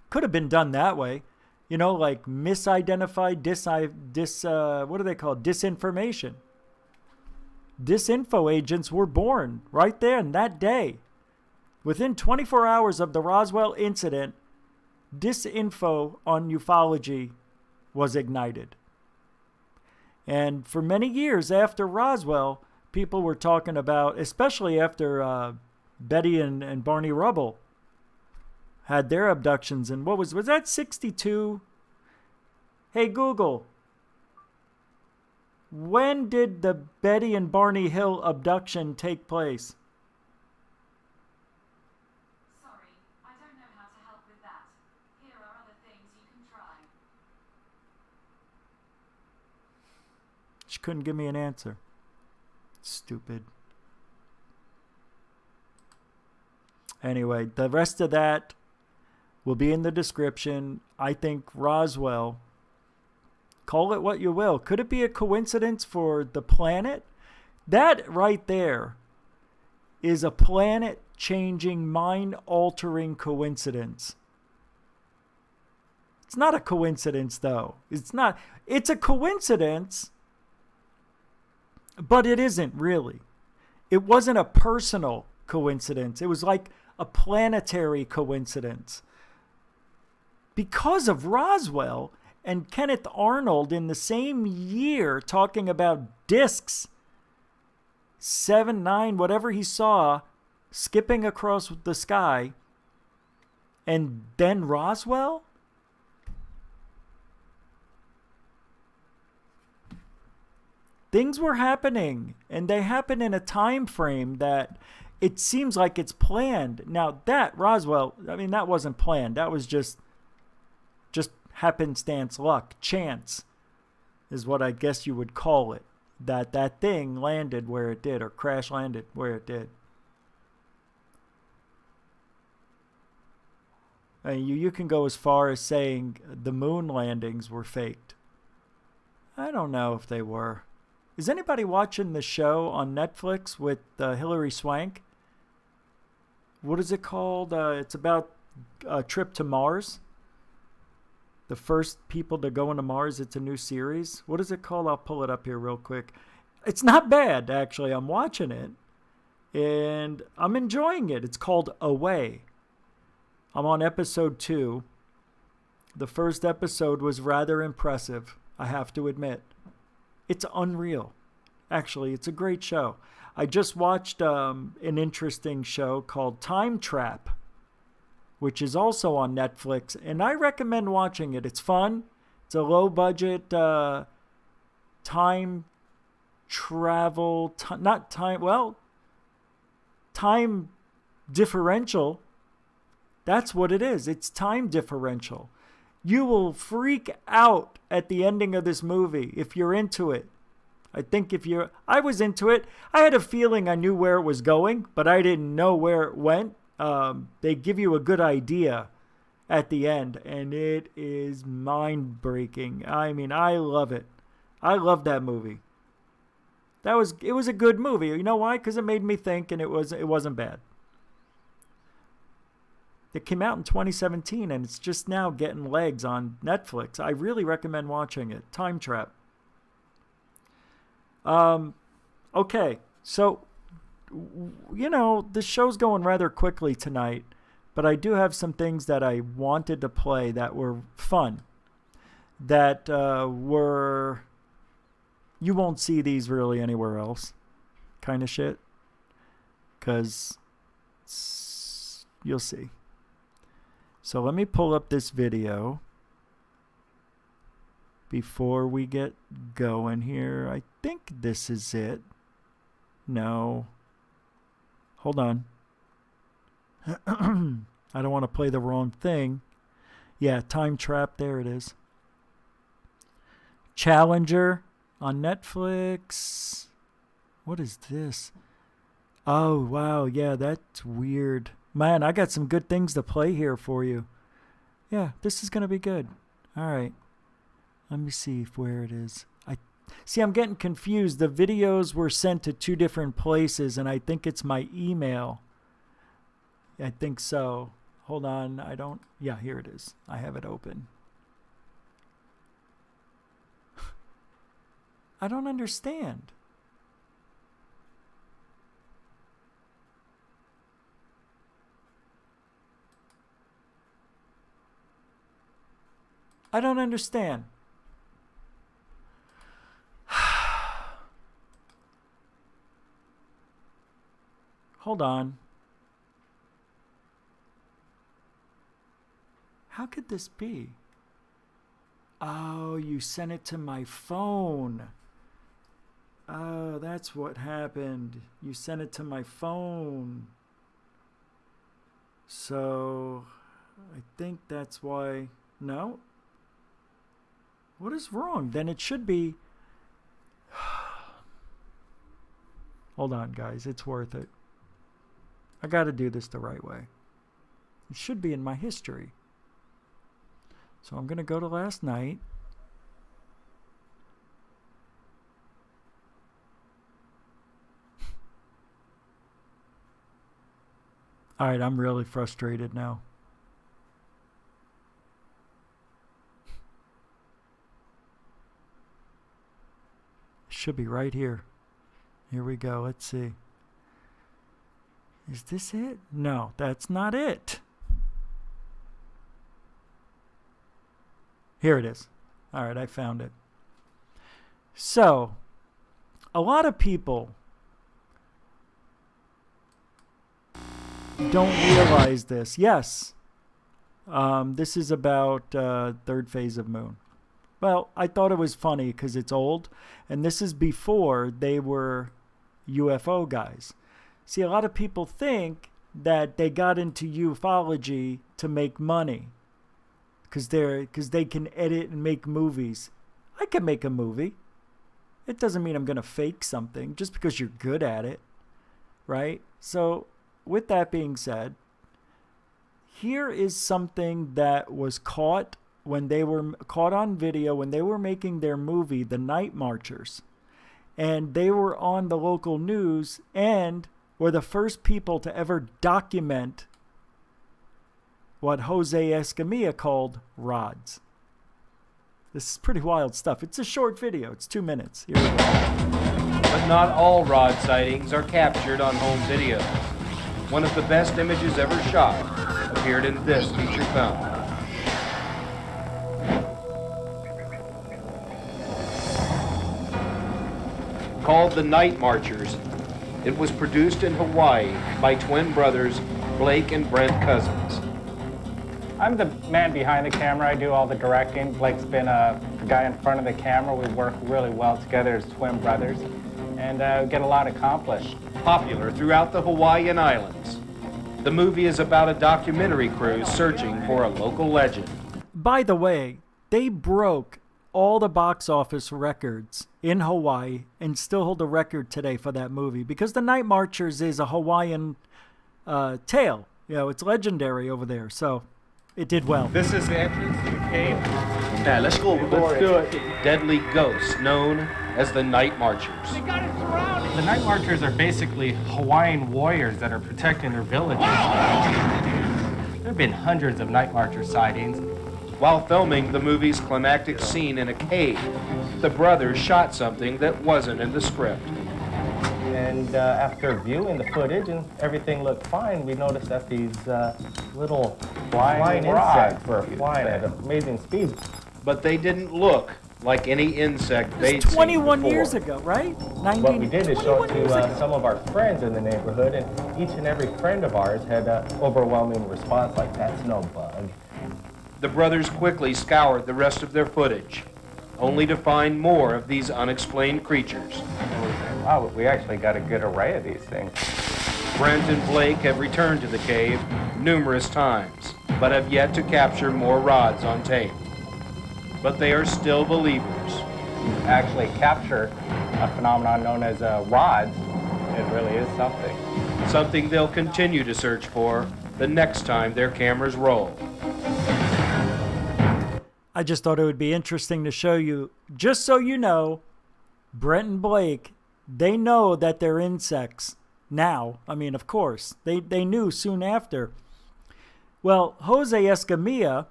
Could have been done that way. You know, like misidentified, what do they call it? Disinformation. Disinfo agents were born right there in that day. Within 24 hours of the Roswell incident, disinfo on ufology was ignited. And for many years after Roswell, people were talking about, especially after Betty and Barney Rubble had their abductions. And was that 62? Hey, Google, when did the Betty and Barney Hill abduction take place? She couldn't give me an answer. Stupid. Anyway, the rest of that will be in the description. I think Roswell, call it what you will. Could it be a coincidence for the planet? That right there is a planet-changing, mind-altering coincidence. It's not a coincidence, though. It's not. It's a coincidence, but it isn't really. It wasn't a personal coincidence. It was like a planetary coincidence. Because of Roswell and Kenneth Arnold in the same year talking about discs, 7, 9, whatever he saw, skipping across the sky, and then Roswell? Things were happening, and they happen in a time frame that it seems like it's planned. Now, that Roswell, I mean, that wasn't planned. That was just happenstance luck. Chance is what I guess you would call it. That thing landed where it did, or crash landed where it did. And you can go as far as saying the moon landings were faked. I don't know if they were. Is anybody watching the show on Netflix with Hilary Swank? What is it called? It's about a trip to Mars. The first people to go into Mars. It's a new series. What is it called? I'll pull it up here real quick. It's not bad, actually. I'm watching it, and I'm enjoying it. It's called Away. I'm on episode 2. The first episode was rather impressive, I have to admit. It's unreal. Actually, it's a great show. I just watched an interesting show called Time Trap, which is also on Netflix, and I recommend watching it. It's fun. It's a low-budget time travel, time differential. That's what it is. It's time differential. You will freak out at the ending of this movie if you're into it. I was into it. I had a feeling I knew where it was going, but I didn't know where it went. They give you a good idea at the end, and it is mind-breaking. I mean, I love it. I love that movie. It was a good movie. You know why? Because it made me think, and it wasn't bad. It came out in 2017, and it's just now getting legs on Netflix. I really recommend watching it. Time Trap. Okay, so, the show's going rather quickly tonight, but I do have some things that I wanted to play that were fun, that were... You won't see these really anywhere else, kind of shit, because you'll see. So let me pull up this video before we get going here. I think this is it. No. Hold on. I don't want to play the wrong thing. Yeah, Time Trap. There it is. Challenger on Netflix. What is this? Oh, wow. Yeah, that's weird. Man, I got some good things to play here for you. Yeah, this is going to be good. All right. Let me see where it is. I'm getting confused. The videos were sent to 2 different places, and I think it's my email. I think so. Hold on. Yeah, here it is. I have it open. I don't understand. I don't understand. Hold on. How could this be? Oh, you sent it to my phone. Oh, that's what happened. You sent it to my phone. So, I think that's why... No? What is wrong? Then it should be... Hold on, guys. It's worth it. I got to do this the right way. It should be in my history. So I'm going to go to last night. All right, I'm really frustrated now. Should be right here. Here we go. Let's see. Is this it? No, that's not it. Here it is. All right, I found it. So, a lot of people don't realize this. Yes. This is about third phase of moon. Well, I thought it was funny because it's old, and this is before they were UFO guys. See, a lot of people think that they got into ufology to make money because they can edit and make movies. I can make a movie. It doesn't mean I'm going to fake something just because you're good at it, right? So with that being said, here is something that was caught when they were caught on video when they were making their movie, The Night Marchers. And they were on the local news and were the first people to ever document what Jose Escamilla called rods. This is pretty wild stuff. It's a short video. It's 2 minutes. Here we go. But not all rod sightings are captured on home video. One of the best images ever shot appeared in this feature film. Called The Night Marchers, it was produced in Hawaii by twin brothers Blake and Brent Cousins. I'm the man behind the camera. I do all the directing. Blake's been the guy in front of the camera. We work really well together as twin brothers and get a lot accomplished. Popular throughout the Hawaiian Islands, the movie is about a documentary crew searching for a local legend. By the way, they broke all the box office records in Hawaii and still hold the record today for that movie because The Night Marchers is a Hawaiian tale. You know, it's legendary over there, so it did well. This is the entrance to the cave. Yeah, let's go. Let's do it. Deadly ghosts known as the Night Marchers. They got it surrounded. The Night Marchers are basically Hawaiian warriors that are protecting their villages. There have been hundreds of Night Marcher sightings. While filming the movie's climactic scene in a cave, the brothers shot something that wasn't in the script. And after viewing the footage and everything looked fine, we noticed that these little flying insects were flying at amazing speeds. But they didn't look like any insect they'd seen 21 before. years ago, right? What we did is show it to some of our friends in the neighborhood, and each and every friend of ours had an overwhelming response like, that's no bug. The brothers quickly scoured the rest of their footage, only to find more of these unexplained creatures. Wow, we actually got a good array of these things. Brent and Blake have returned to the cave numerous times, but have yet to capture more rods on tape. But they are still believers. Actually capture a phenomenon known as rods, it really is something. Something they'll continue to search for the next time their cameras roll. I just thought it would be interesting to show you, just so you know, Brent and Blake, they know that they're insects now. I mean, of course, they knew soon after. Well, Jose Escamilla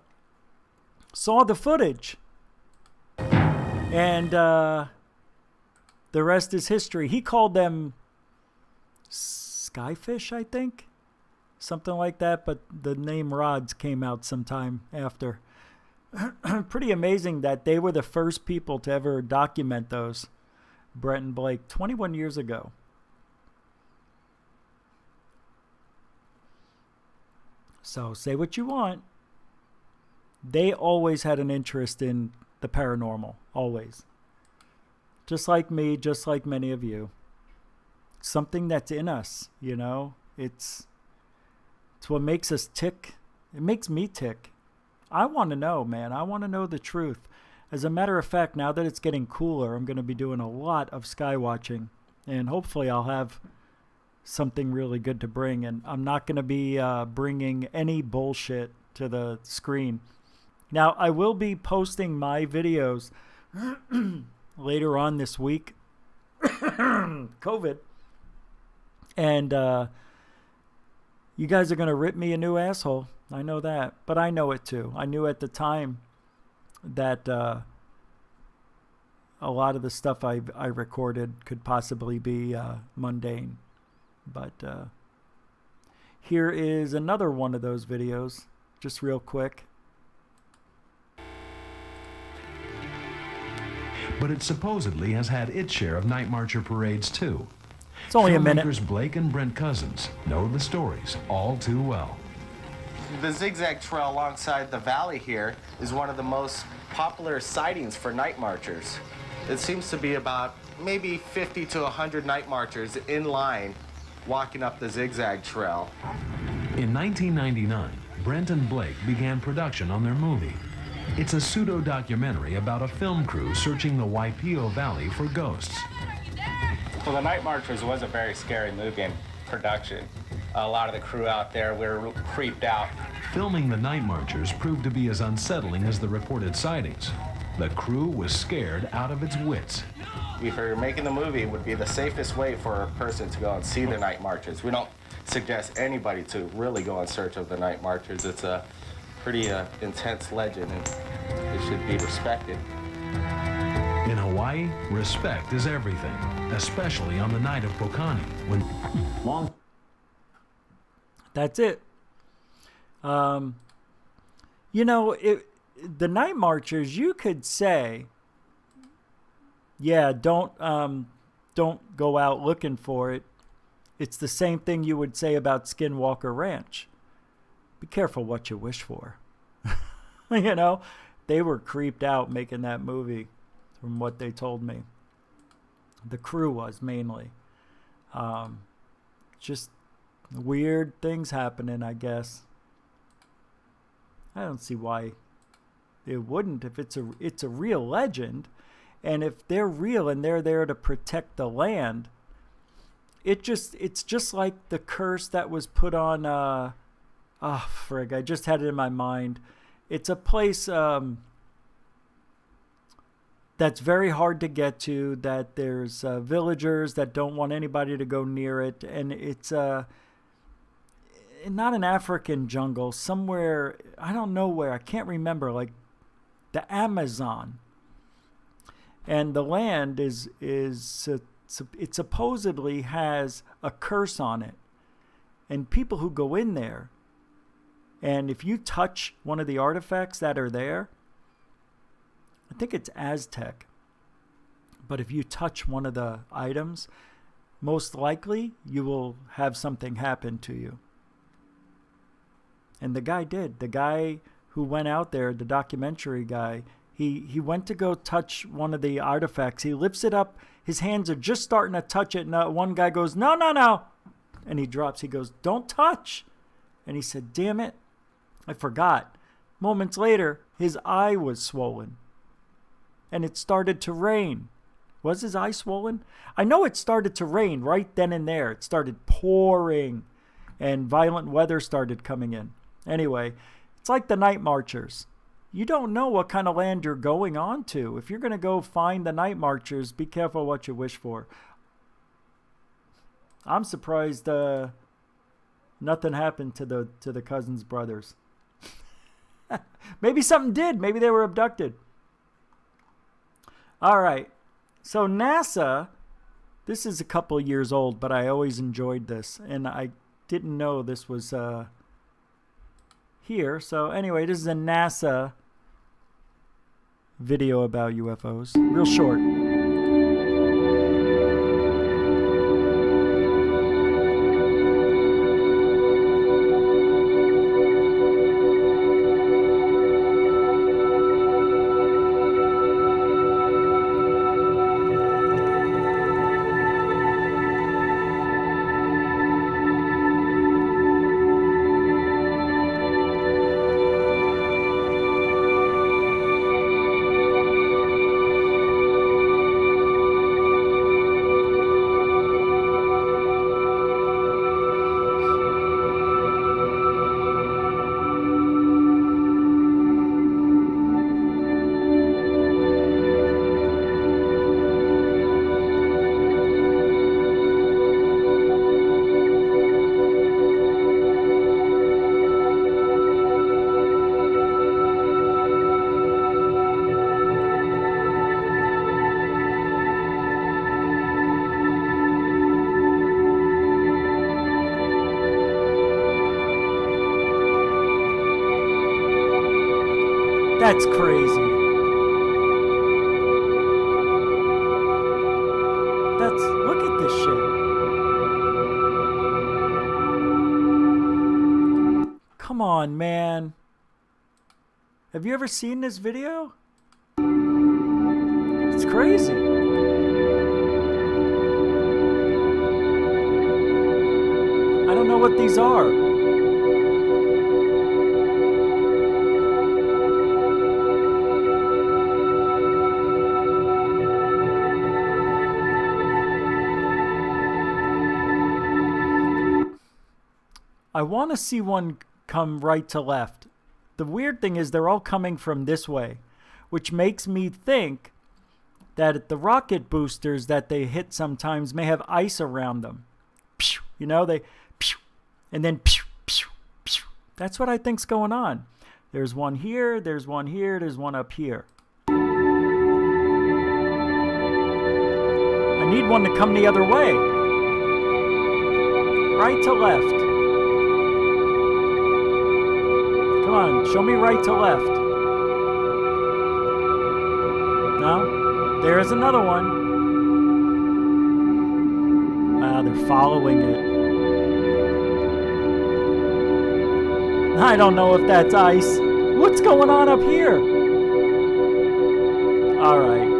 saw the footage, and the rest is history. He called them skyfish, I think, something like that, but the name rods came out sometime after. Pretty amazing that they were the first people to ever document those, Brent and Blake, 21 years ago. So say what you want. They always had an interest in the paranormal, always. Just like me, just like many of you. Something that's in us, you know. It's what makes us tick. It makes me tick. I want to know, man. I want to know the truth. As a matter of fact, now that it's getting cooler, I'm going to be doing a lot of sky watching. And hopefully I'll have something really good to bring. And I'm not going to be bringing any bullshit to the screen. Now, I will be posting my videos later on this week. COVID. And you guys are going to rip me a new asshole. I know that, but I know it too. I knew at the time that a lot of the stuff I recorded could possibly be mundane. But here is another one of those videos, just real quick. But it supposedly has had its share of Night Marcher parades too. It's only a minute. Filmmakers Blake and Brent Cousins know the stories all too well. The zigzag trail alongside the valley here is one of the most popular sightings for night marchers. It seems to be about maybe 50 to 100 night marchers in line walking up the zigzag trail. In 1999, Brent and Blake began production on their movie. It's a pseudo-documentary about a film crew searching the Waipio Valley for ghosts. Well, The Night Marchers was a very scary movie in production. A lot of the crew out there, we were creeped out. Filming The Night Marchers proved to be as unsettling as the reported sightings. The crew was scared out of its wits. If we were making the movie, it would be the safest way for a person to go and see the night marchers. We don't suggest anybody to really go in search of the night marchers. It's a pretty intense legend, and it should be respected. In Hawaii, respect is everything, especially on the night of Pokani, when long. That's it. You know, the night marchers, you could say, yeah, don't go out looking for it. It's the same thing you would say about Skinwalker Ranch. Be careful what you wish for. You know, they were creeped out making that movie, from what they told me. The crew was mainly. Just weird things happening, I guess. I don't see why it wouldn't if it's a real legend, and if they're real and they're there to protect the land. It's just like the curse that was put on. Frig! I just had it in my mind. It's a place that's very hard to get to. That there's villagers that don't want anybody to go near it, and it's not an African jungle. Somewhere, I don't know where. I can't remember. Like the Amazon, and the land is it supposedly has a curse on it, and people who go in there, and if you touch one of the artifacts that are there, I think it's Aztec, but if you touch one of the items, most likely you will have something happen to you. And the guy did. The guy who went out there, the documentary guy, he went to go touch one of the artifacts. He lifts it up. His hands are just starting to touch it. And one guy goes, no, no, no. And he drops. He goes, don't touch. And he said, damn it, I forgot. Moments later, his eye was swollen. And it started to rain. Was his eye swollen? I know it started to rain right then and there. It started pouring. And violent weather started coming in. Anyway, it's like the night marchers. You don't know what kind of land you're going on to. If you're going to go find the night marchers, be careful what you wish for. I'm surprised nothing happened to the Cousins brothers. Maybe something did. Maybe they were abducted. All right. So NASA, this is a couple years old, but I always enjoyed this. And I didn't know this was here. So anyway, this is a NASA video about UFOs. Real short. That's crazy. Look at this shit. Come Come on, man. Have you ever seen this video? It's crazy. I don't know what these are. I want to see one come right to left. The weird thing is they're all coming from this way, which makes me think that the rocket boosters that they hit sometimes may have ice around them. You know, they and then that's what I think's going on. There's one here, there's one here, there's one up here. I need one to come the other way. Right to left. Come on, show me right to left. No? There's another one. Wow, they're following it. I don't know if that's ice. What's going on up here? Alright.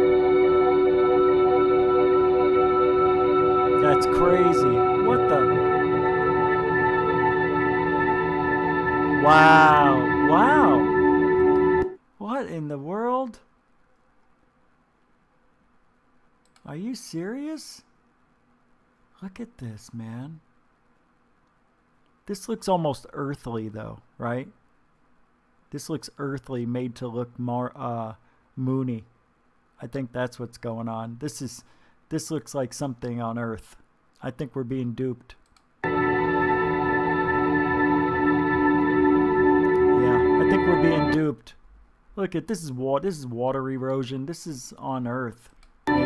That's crazy. What the... Wow. Wow. What in the world? Are you serious? Look at this, man. This looks almost earthly, though, right? This looks earthly, made to look more moony. I think that's what's going on. This looks like something on Earth. I think we're being duped. I think we're being duped. Look at this is water erosion. This is on Earth. Maybe.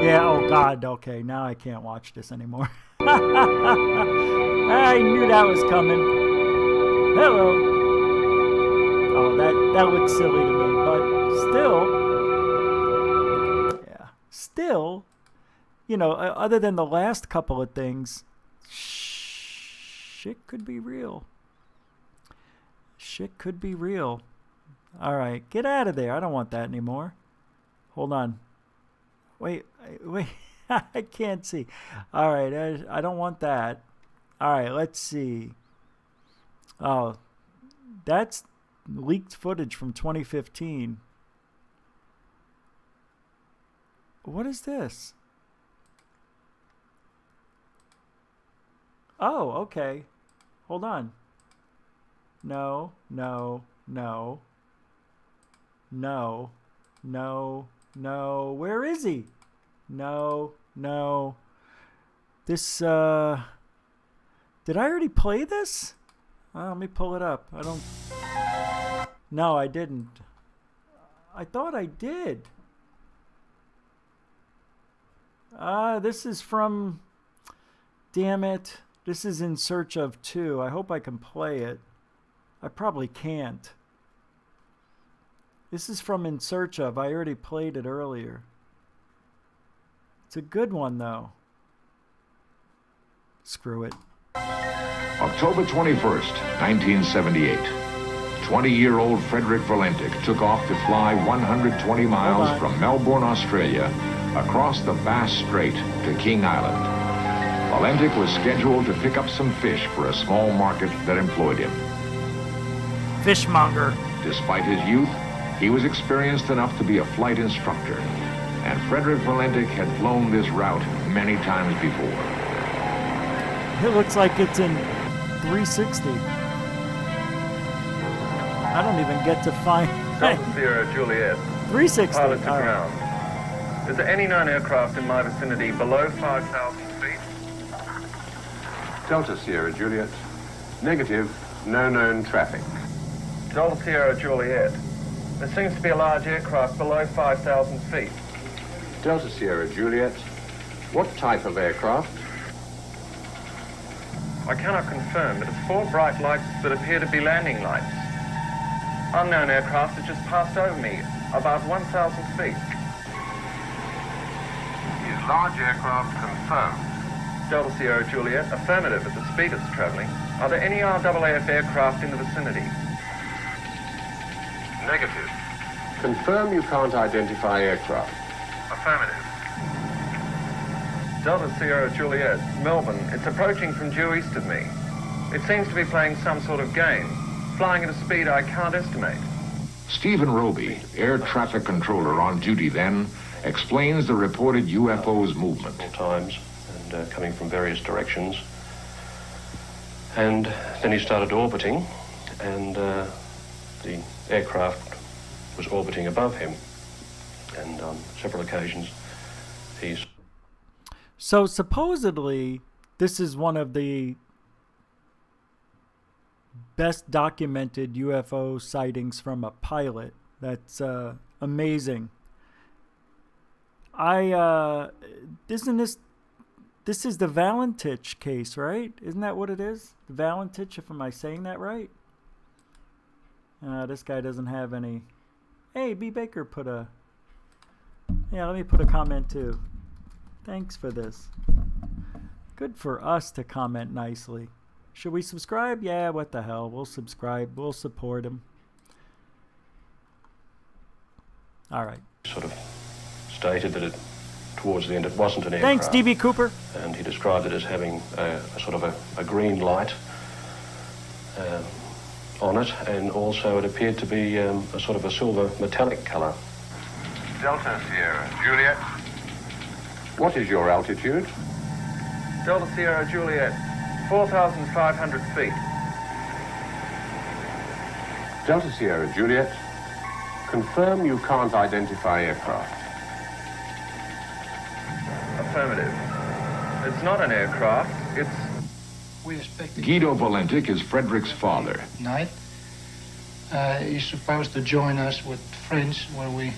Yeah, oh God, okay, now I can't watch this anymore. I knew that was coming. Hello. Oh, that looks silly to me, but still, you know, other than the last couple of things, shit could be real. Shit could be real. All right, get out of there. I don't want that anymore. Hold on. Wait. I can't see. All right, I don't want that. All right, let's see. Oh, that's leaked footage from 2015. What is this? Oh, okay. Hold on. No. Where is he? No. This, did I already play this? Let me pull it up. No, I didn't. I thought I did. This is from, damn it. This is In Search of 2. I hope I can play it. I probably can't. This is from In Search of. I already played it earlier. It's a good one, though. Screw it. October 21st, 1978. 20-year-old Frederick Valentich took off to fly 120 miles from Melbourne, Australia, across the Bass Strait to King Island. Valentich was scheduled to pick up some fish for a small market that employed him. Fishmonger. Despite his youth, he was experienced enough to be a flight instructor, and Frederick Valentich had flown this route many times before. It looks like it's in 360. I don't even get to find... Delta Sierra Juliet. 360. Pilot to ground. Is there any known aircraft in my vicinity below 5,000 feet? Delta Sierra Juliet. Negative. No known traffic. Delta Sierra Juliet. There seems to be a large aircraft below 5,000 feet. Delta Sierra Juliet. What type of aircraft? I cannot confirm, but it's 4 bright lights that appear to be landing lights. Unknown aircraft has just passed over me, about 1,000 feet. Is large aircraft confirmed? Delta Sierra Juliet, affirmative at the speed it's traveling. Are there any RAAF aircraft in the vicinity? Negative. Confirm you can't identify aircraft. Affirmative. Delta Sierra Juliet, Melbourne. It's approaching from due east of me. It seems to be playing some sort of game, flying at a speed I can't estimate. Stephen Roby, air traffic controller on duty then, explains the reported UFO's movement. Times and coming from various directions. And then he started orbiting, and the aircraft was orbiting above him. And on several occasions, he's... So supposedly, this is one of the best documented UFO sightings from a pilot. That's amazing. Isn't this is the Valentich case, right? Isn't that what it is? The Valentich, am I saying that right? This guy doesn't have any. Hey, B. Baker put a... Yeah, let me put a comment too. Thanks for this. Good for us to comment nicely. Should we subscribe? Yeah, what the hell. We'll subscribe. We'll support him. All right. Sort of stated that it, towards the end, it wasn't an aircraft. Thanks, D.B. Cooper. And he described it as having a sort of a green light on it, and also it appeared to be a sort of a silver metallic colour. Delta Sierra Juliet. What is your altitude? Delta Sierra Juliet, 4,500 feet. Delta Sierra Juliet. Confirm you can't identify aircraft. Affirmative. It's not an aircraft, it's... Guido Valentich is Frederick's father. Night. He's supposed to join us with friends where we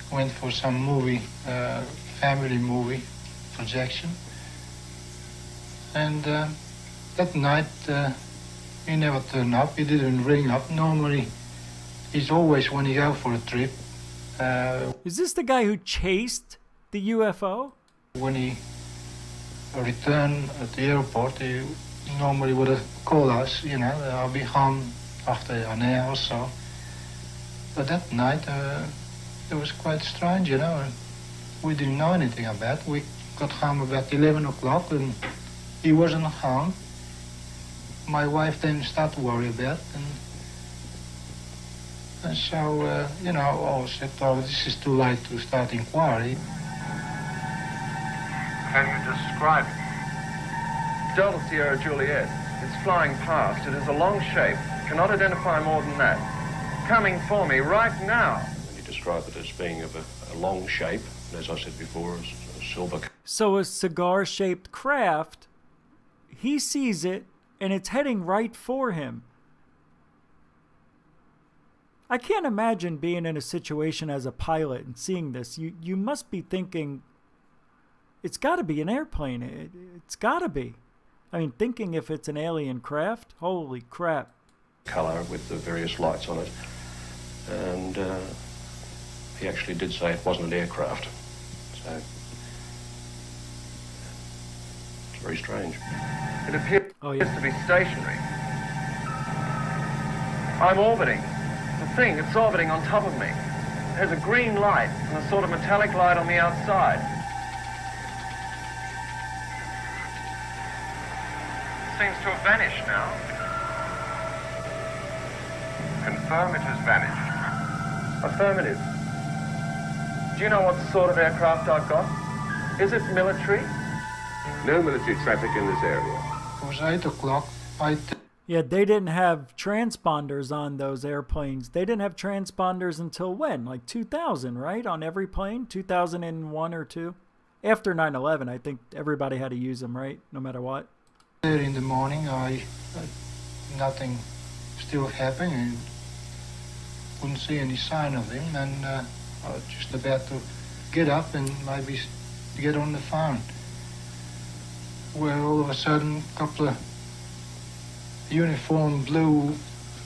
went for some movie, family movie projection. And that night, he never turned up. He didn't ring up. Normally, he's always when he go for a trip. Is this the guy who chased the UFO? When he returned at the airport, he normally would have called us, you know, I'll be home after an hour or so. But that night, it was quite strange, you know. We didn't know anything about it. We got home about 11 o'clock and he wasn't home. My wife then started to worry about it. And so, you know, I said, oh, this is too late to start inquiry. Can you describe it? Delta Sierra Juliet. It's flying past. It is a long shape. Cannot identify more than that. Coming for me right now. He described it as being of a long shape, and as I said before, a silver... So a cigar-shaped craft, he sees it, and it's heading right for him. I can't imagine being in a situation as a pilot and seeing this. You must be thinking, it's got to be an airplane. It's got to be. I mean, thinking if it's an alien craft, holy crap. Colour with the various lights on it. And he actually did say it wasn't an aircraft. So, it's very strange. It appears to be stationary. I'm orbiting. The thing, it's orbiting on top of me. It has a green light and a sort of metallic light on the outside. It seems to have vanished now. Confirm it has vanished. Affirmative. Do you know what sort of aircraft I've got? Is it military? No military traffic in this area. It was 8 o'clock. Yeah, they didn't have transponders on those airplanes. They didn't have transponders until when? Like 2000, right? On every plane? 2001 or 2? After 9/11, I think everybody had to use them, right? No matter what. There in the morning, nothing still happened and couldn't see any sign of him. And I was just about to get up and maybe get on the phone, where all of a sudden a couple of uniform blue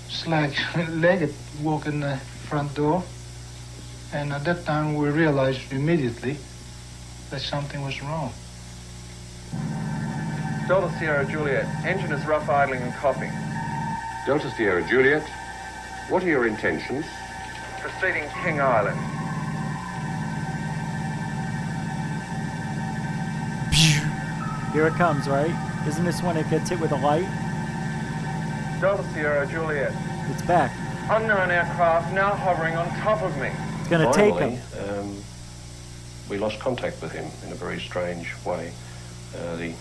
slack-legged walk in the front door. And at that time we realized immediately that something was wrong. Delta Sierra Juliet. Engine is rough idling and coughing. Delta Sierra Juliet, what are your intentions? Proceeding King Island. Here it comes, right? Isn't this when it gets hit with a light? Delta Sierra Juliet. It's back. Unknown aircraft now hovering on top of me. It's going to take him. We lost contact with him in a very strange way. The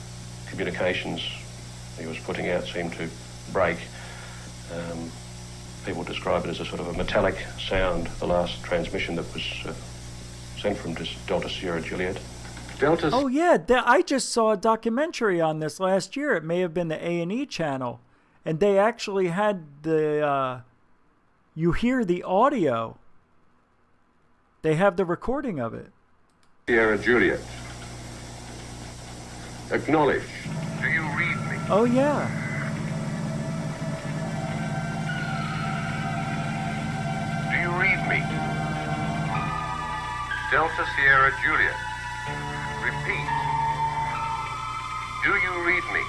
communications he was putting out seemed to break. People describe it as a sort of a metallic sound, the last transmission that was sent from Delta Sierra Juliet. Oh yeah, I just saw a documentary on this last year. It may have been the A&E channel, and they actually had the you hear the audio. They have the recording of it. Sierra Juliet. Acknowledge. Do you read me? Oh yeah. Do you read me? Delta Sierra Juliet. Repeat. Do you read me?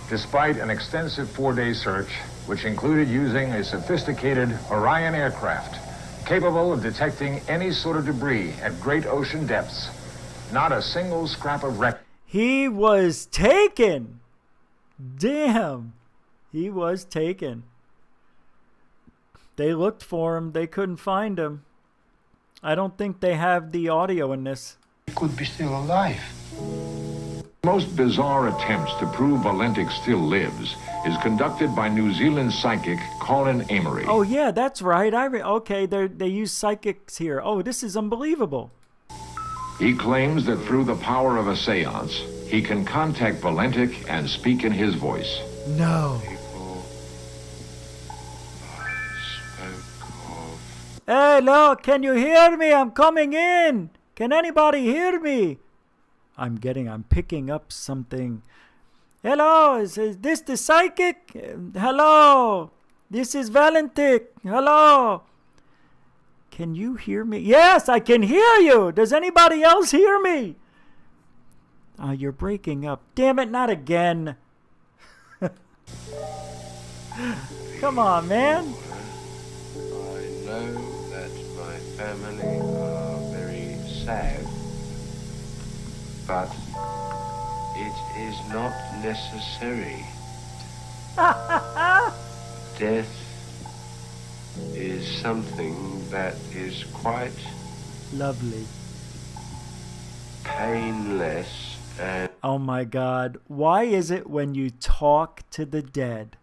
Despite an extensive 4-day search, which included using a sophisticated Orion aircraft capable of detecting any sort of debris at great ocean depths, not a single scrap of wreck. He was taken. Damn. He was taken. They looked for him. They couldn't find him. I don't think they have the audio in this. He could be still alive. The most bizarre attempts to prove Valentich still lives is conducted by New Zealand psychic Colin Amory. Oh yeah, that's right. Okay, they use psychics here. Oh, this is unbelievable. He claims that through the power of a seance, he can contact Valentich and speak in his voice. No. Hello, can you hear me? I'm coming in. Can anybody hear me? I'm picking up something. Hello, is this the psychic? Hello, this is Valentich. Hello. Can you hear me? Yes, I can hear you. Does anybody else hear me? You're breaking up. Damn it, not again. Come on, man. I know that my family are very sad, but it is not necessary. Death is something that is quite lovely, painless, and oh my God, why is it when you talk to the dead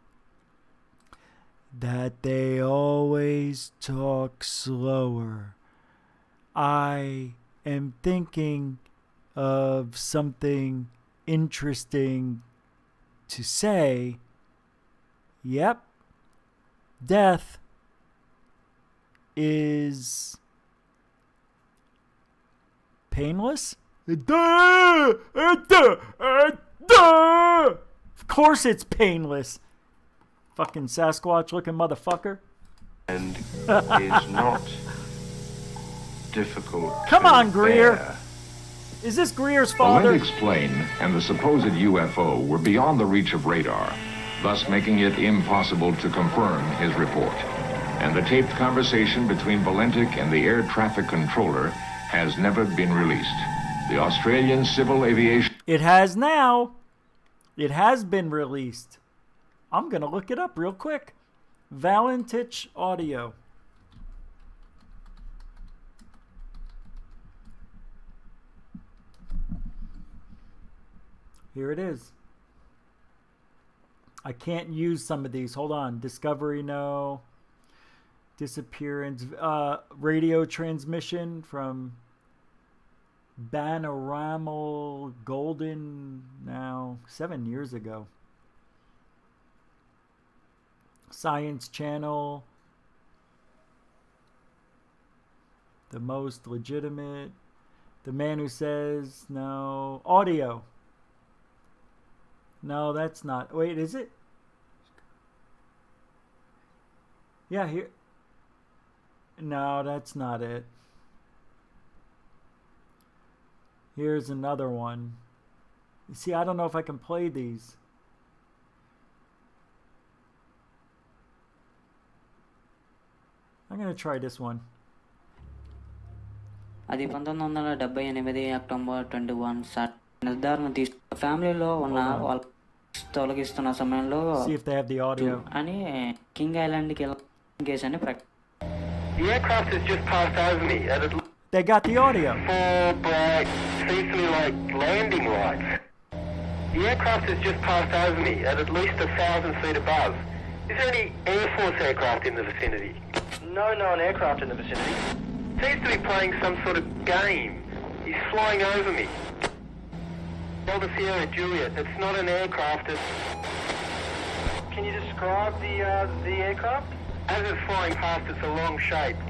that they always talk slower? I am thinking of something interesting to say. Yep, death is painless. Of course it's painless. Fucking Sasquatch looking motherfucker. And is not difficult. Come on, Greer. Is this Greer's father? Valentich's plane and the supposed UFO were beyond the reach of radar, thus making it impossible to confirm his report. And the taped conversation between Valentich and the air traffic controller has never been released. The Australian Civil Aviation... It has now. It has been released. I'm going to look it up real quick. Valentich audio. Here it is. I can't use some of these. Hold on. Discovery, no. Disappearance. Radio transmission from Banaramal Golden, now 7 years ago. Science Channel. The most legitimate. The man who says no. Audio. No, that's not. Wait, is it? Yeah, here. No, that's not it. Here's another one. You see, I don't know if I can play these. I'm going to try this one. అది 1978 October 21 నిర్ధారణ తీసుకు ఫ్యామిలీలో ఉన్న వాళ్ళ తొలగిస్తున్న సమయంలో అని king ఐలాండ్కి వెళ్ళిన case అని The aircraft has just passed over me and it They got the audio. 4 bright, seems to me like landing lights. The aircraft has just passed over me at least 1,000 feet above. Is there any Air Force aircraft in the vicinity? No known aircraft in the vicinity. Seems to be playing some sort of game. He's flying over me. Delta Sierra Juliet, it's not an aircraft, it's... Can you describe the aircraft? As it's flying past, it's a long shape.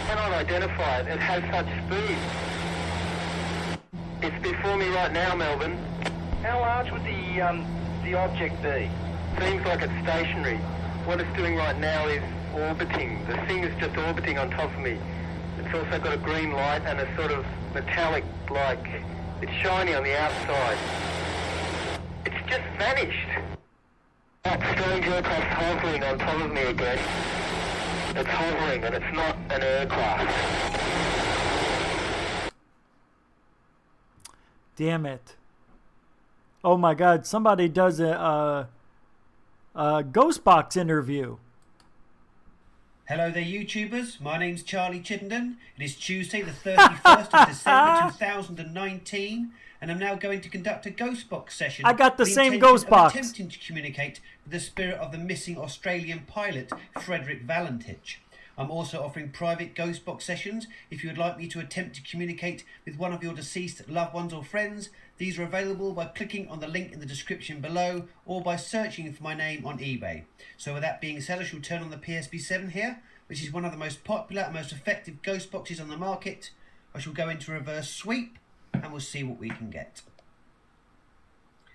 Cannot identify it, it has such speed. It's before me right now, Melbourne. How large would the object be? Seems like it's stationary. What it's doing right now is orbiting. The thing is just orbiting on top of me. It's also got a green light and a sort of metallic, like, it's shiny on the outside. It's just vanished. That strange aircraft hovering on top of me again. It's hovering and it's not an aircraft. Damn it. Oh my God, somebody does a Ghost Box interview. Hello there, YouTubers. My name's Charlie Chittenden. It is Tuesday, the 31st of December 2019, and I'm now going to conduct a Ghost Box session. I got the same Ghost Box. Attempting to communicate with the spirit of the missing Australian pilot, Frederick Valentich. I'm also offering private Ghost Box sessions. If you would like me to attempt to communicate with one of your deceased loved ones or friends, these are available by clicking on the link in the description below or by searching for my name on eBay. So with that being said, I shall turn on the PSB-7 here, which is one of the most popular and most effective Ghost Boxes on the market. I shall go into reverse sweep and we'll see what we can get.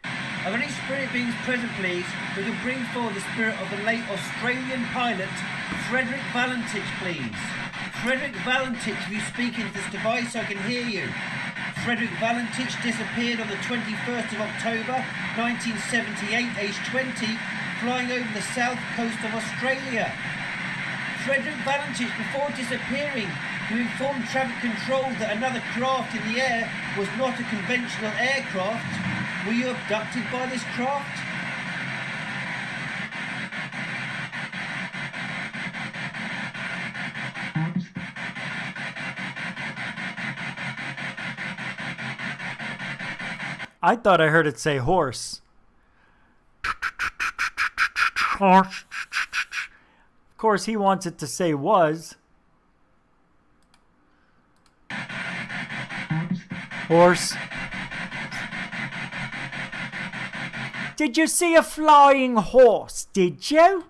Are there any spirit beings present, please, who can bring forward the spirit of the late Australian pilot, Frederick Valentich, please? Frederick Valentich, if you speak into this device, I can hear you. Frederick Valentich disappeared on the 21st of October 1978, aged 20, flying over the south coast of Australia. Frederick Valentich, before disappearing, you informed traffic control that another craft in the air was not a conventional aircraft. Were you abducted by this craft? I thought I heard it say horse. Horse. Of course, he wants it to say was. Horse. Did you see a flying horse, did you?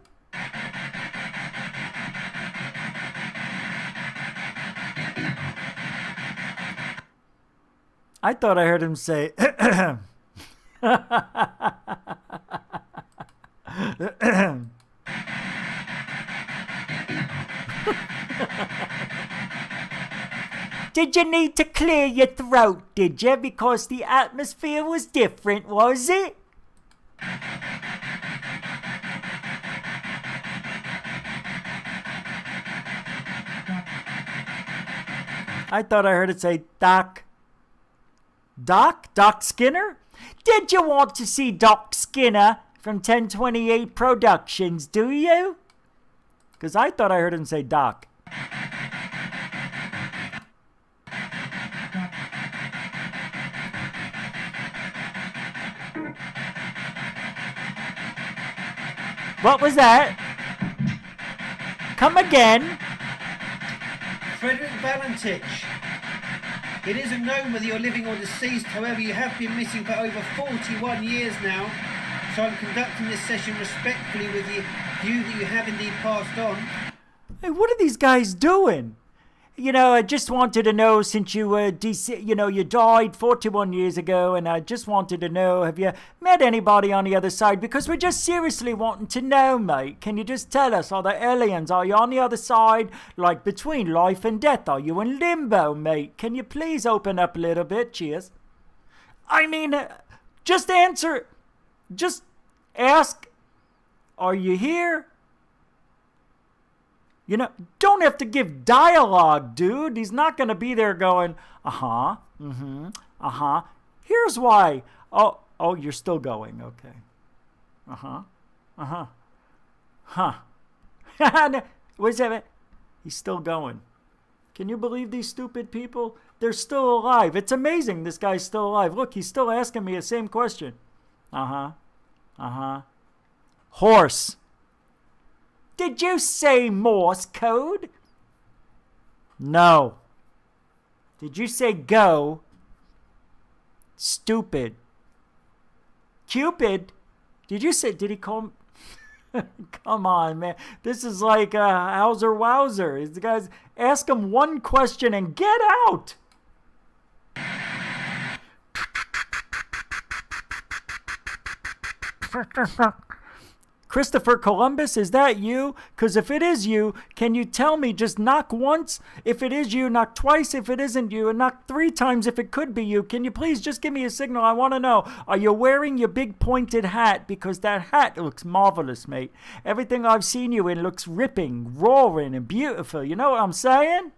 I thought I heard him say Did you need to clear your throat, did you? Because the atmosphere was different, was it? I thought I heard it say Doc. Doc Skinner? Did you want to see Doc Skinner from 1028 Productions, do you? Because I thought I heard him say Doc. What was that? Come again. Frederick Valentich. It isn't known whether you're living or deceased, however you have been missing for over 41 years now, so I'm conducting this session respectfully with the view that you have indeed passed on. Hey, what are these guys doing? I just wanted to know, since you you died 41 years ago, and I just wanted to know, have you met anybody on the other side? Because we're just seriously wanting to know, mate. Can you just tell us, are there aliens? Are you on the other side, like between life and death? Are you in limbo, mate? Can you please open up a little bit? Cheers. I mean, just answer. Just ask, are you here? Don't have to give dialogue, dude. He's not going to be there going, uh-huh, mm-hmm, uh-huh. Here's why. Oh, you're still going. Okay. Uh-huh, uh-huh, huh. Wait a second. He's still going. Can you believe these stupid people? They're still alive. It's amazing this guy's still alive. Look, he's still asking me the same question. Uh-huh, uh-huh. Horse. Did you say Morse code? No. Did you say go? Stupid. Cupid? Did he call him? Come on, man. This is like Hauser Wowser. The guys, ask him one question and get out. Christopher Columbus, is that you? Because if it is you, can you tell me, just knock once? If it is you, knock twice. If it isn't you, and knock 3 times if it could be you. Can you please just give me a signal? I want to know. Are you wearing your big pointed hat? Because that hat looks marvelous, mate. Everything I've seen you in looks ripping, roaring, and beautiful. You know what I'm saying?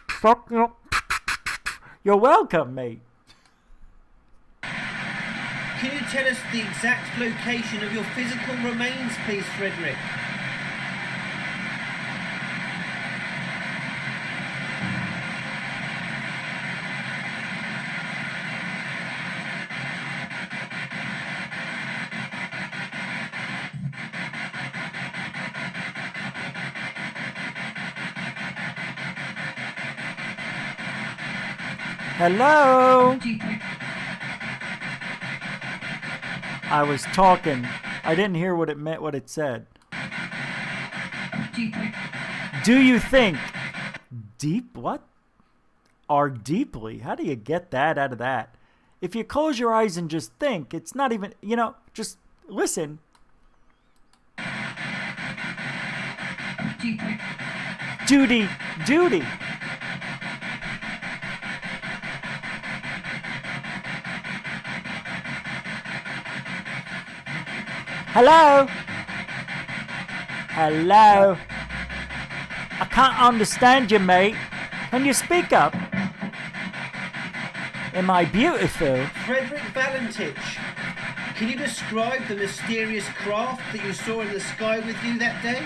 Fuck you. You're welcome, mate. Can you tell us the exact location of your physical remains, please, Frederick? Hello? I was talking. I didn't hear what it meant, what it said. Do you think deep what? Are deeply? How do you get that out of that? If you close your eyes and just think, it's not even, just listen. Duty. Hello? Hello? I can't understand you, mate. Can you speak up? Am I beautiful? Frederick Valentich, can you describe the mysterious craft that you saw in the sky with you that day?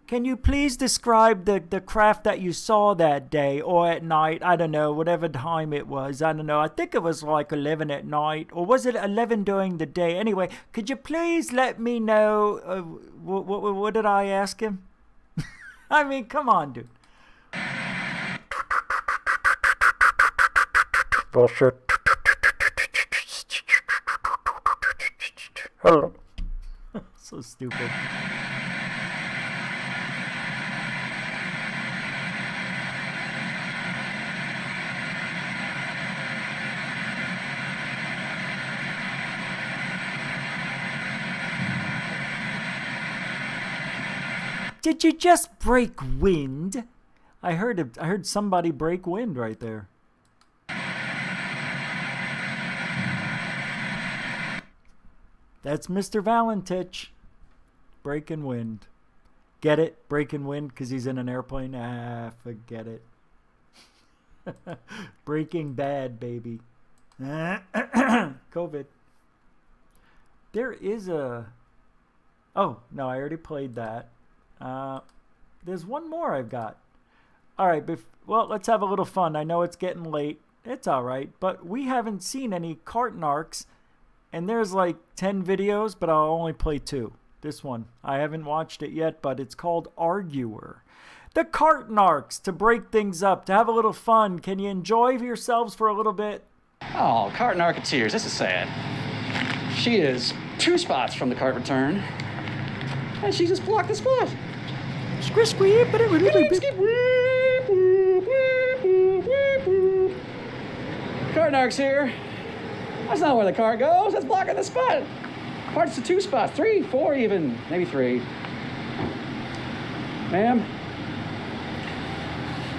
Can you please describe the craft that you saw that day or at night? I don't know, whatever time it was. I don't know. I think it was like 11 at night. Or was it 11 during the day? Anyway, could you please let me know, what did I ask him? I mean, come on, dude. Bullshit. Hello. So stupid. Did you just break wind? I heard somebody break wind right there. That's Mr. Valentich. Breaking wind. Get it? Breaking wind because he's in an airplane? Forget it. Breaking Bad, baby. COVID. There is a... Oh, no, I already played that. There's one more I've got. All right, well, let's have a little fun. I know it's getting late. It's all right, but we haven't seen any cart narcs, and there's like 10 videos, but I'll only play 2. This one, I haven't watched it yet, but it's called Arguer. The cart narcs, to break things up, to have a little fun. Can you enjoy yourselves for a little bit? Oh, cart narketeers, this is sad. She is 2 spots from the cart return. And she just blocked the spot. Cart Narc's here. That's not where the cart goes. That's blocking the spot. Cart's to 2 spots, 3, 4 even, maybe 3. Ma'am,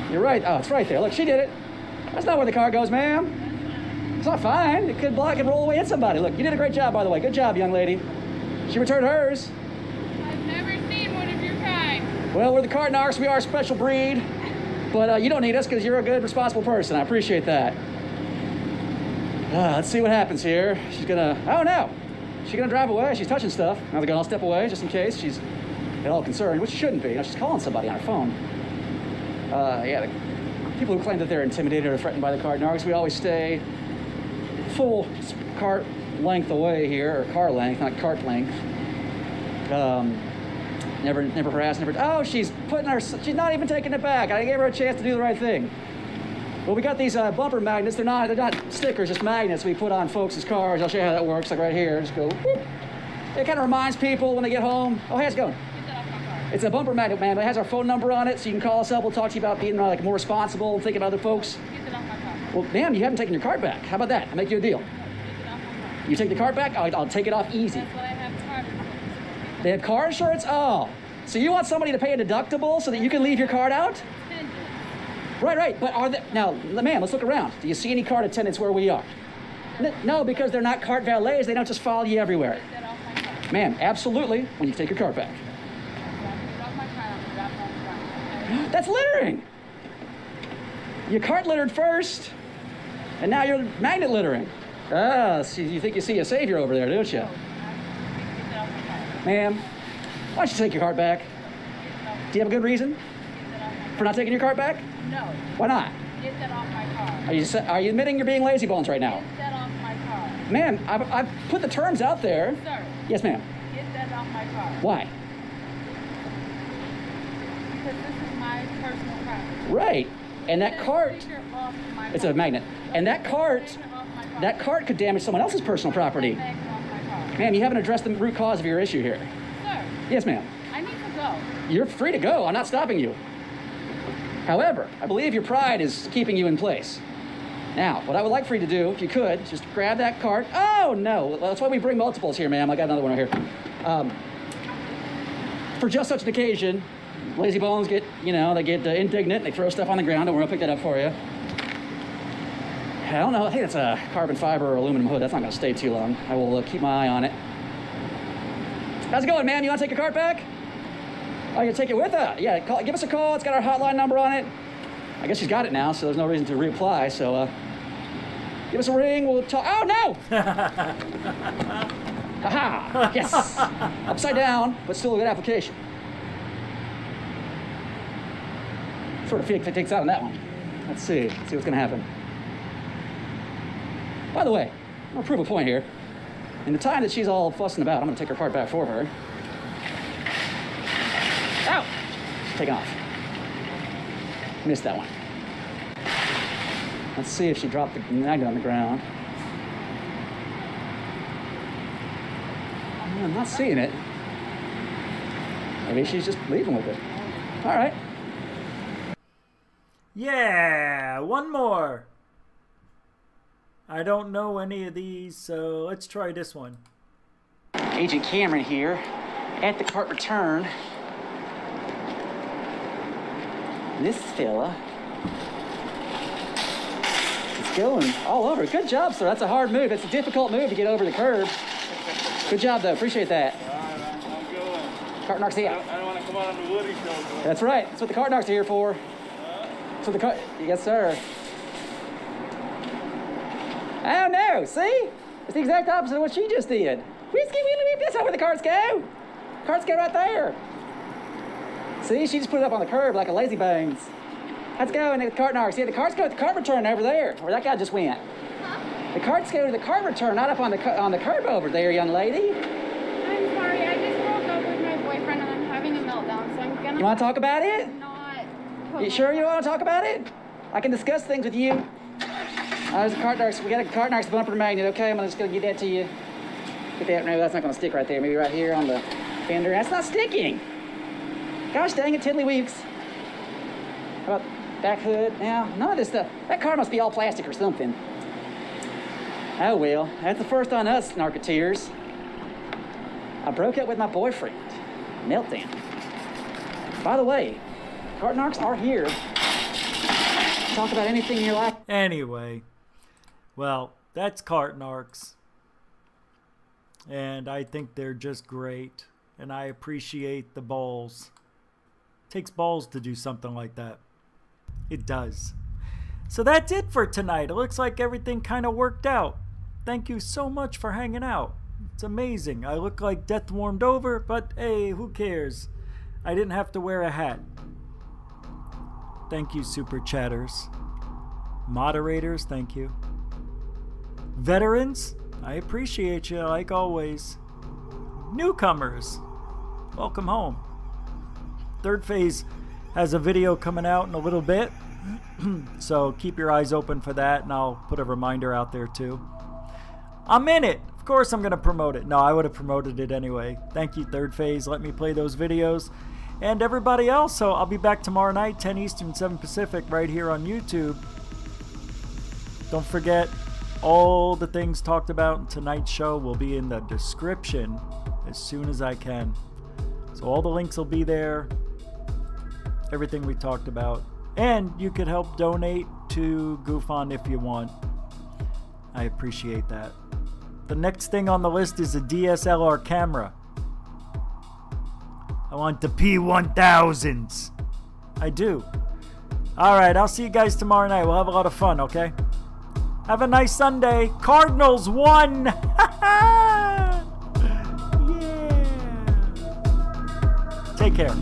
you're right. Oh, it's right there. Look, she did it. That's not where the car goes, ma'am. It's not fine. It could block and roll away at somebody. Look, you did a great job, by the way. Good job, young lady. She returned hers. I've never seen one of your kind. Well, we're the cart Narcs. We are a special breed. But you don't need us because you're a good, responsible person. I appreciate that. Let's see what happens here. She's gonna, oh no. She's gonna drive away. She's touching stuff. Now they're gonna step away just in case. She's at all concerned, which she shouldn't be. You know, she's calling somebody on her phone. Yeah, the people who claim that they're intimidated or threatened by the cart Narcs, we always stay full cart length away here, or car length, not cart length. Never harass, never. Oh, she's not even taking it back. I gave her a chance to do the right thing. Well, we got these bumper magnets. They're not stickers, just magnets we put on folks' cars. I'll show you how that works. Like right here, just go. Whoop. It kind of reminds people when they get home. Oh, hey, how's it going? It's a bumper magnet, man. It has our phone number on it, so you can call us up. We'll talk to you about being like more responsible and thinking of other folks. Well, ma'am, you haven't taken your cart back. How about that? I'll make you a deal. You take the cart back, I'll take it off easy. That's what I have car insurance. They have car insurance? Oh. So you want somebody to pay a deductible so that you can leave your cart out? Right. But are they, now, ma'am, let's look around. Do you see any cart attendants where we are? No, because they're not cart valets. They don't just follow you everywhere. Ma'am, absolutely, when you take your cart back. That's littering. Your cart littered first, and now you're magnet littering. So you think you see a savior over there, don't you? Ma'am, why don't you take your cart back? Do you have a good reason for not taking your cart back? No. Why not? Get that off my car. Are you admitting you're being lazy bones right now? Get that off my car. Ma'am, I've put the terms out there. Sir. Yes, ma'am. Get that off my car. Why? Because this is my personal property. Right. And that cart, it's a magnet. And that cart could damage someone else's personal property. Ma'am, you haven't addressed the root cause of your issue here. Sir. Yes, ma'am. I need to go. You're free to go. I'm not stopping you. However, I believe your pride is keeping you in place. Now, what I would like for you to do, if you could, is just grab that cart. Oh, no. That's why we bring multiples here, ma'am. I got another one right here. For just such an occasion, lazy bones get, they get indignant. They throw stuff on the ground. Don't worry, I'll pick that up for you. I don't know. I think that's a carbon fiber or aluminum hood. That's not going to stay too long. I will keep my eye on it. How's it going, ma'am? You want to take your cart back? Oh, you take it with her? Yeah, give us a call. It's got our hotline number on it. I guess she's got it now, so there's no reason to reapply. So give us a ring. We'll talk. Oh, no! Aha! Yes! Upside down, but still a good application. Sort of fake takes out on that one. Let's see what's going to happen. By the way, I'm going to prove a point here. In the time that she's all fussing about, I'm going to take her cart back for her. Ow! Taking off. Missed that one. Let's see if she dropped the magnet on the ground. I'm not seeing it. Maybe she's just leaving with it. All right. Yeah, one more. I don't know any of these, so let's try this one. Agent Cameron here, at the cart return. This fella is going all over. Good job, sir. That's a hard move. It's a difficult move to get over the curb. Good job, though. Appreciate that. I'm going. Cart Narcs here. I don't want to come out on the Woody show. That's right. That's what the cart Narcs are here for. That's what the cart. Yes, sir. Oh no! See? It's the exact opposite of what she just did. That's not where the carts go. Carts go right there. See, she just put it up on the curb like a lazy bones. Let's go in the cart Narcs. See, the carts go to the cart return over there, where that guy just went. Huh? The carts go to the cart return, not up on the curb over there, young lady. I'm sorry, I just broke up with my boyfriend and I'm having a meltdown, so I'm gonna. You want to talk about it? You sure you want to talk about it? I can discuss things with you. There's a cart Narcs. We got a cart Narcs bumper magnet. Okay, I'm just gonna get that to you. Get that, no, that's not gonna stick right there. Maybe right here on the fender. That's not sticking. Gosh dang it, tiddlywinks. How about back hood? Now, none of this stuff. That car must be all plastic or something. Oh well, that's the first on us, Narketeers. I broke up with my boyfriend. Meltdown. By the way, cart narcs are here. Talk about anything in your life. Anyway, well, that's cart narcs. And I think they're just great. And I appreciate the balls. It takes balls to do something like that. It does. So that's it for tonight. It looks like everything kind of worked out. Thank you so much for hanging out. It's amazing. I look like death warmed over, but hey, who cares? I didn't have to wear a hat. Thank you, super chatters. Moderators, thank you. Veterans, I appreciate you like always. Newcomers, welcome home. Third Phase has a video coming out in a little bit, so keep your eyes open for that, and I'll put a reminder out there too. I'm in it. Of course I'm going to promote it. No, I would have promoted it anyway. Thank you, Third Phase. Let me play those videos. And everybody else, so I'll be back tomorrow night, 10 Eastern, 7 Pacific, right here on YouTube. Don't forget, all the things talked about in tonight's show will be in the description as soon as I can. So all the links will be there. Everything we talked about. And you could help donate to GUFON if you want. I appreciate that. The next thing on the list is a DSLR camera. I want the P1000s. I do. Alright, I'll see you guys tomorrow night. We'll have a lot of fun, okay? Have a nice Sunday. Cardinals won! Yeah! Take care.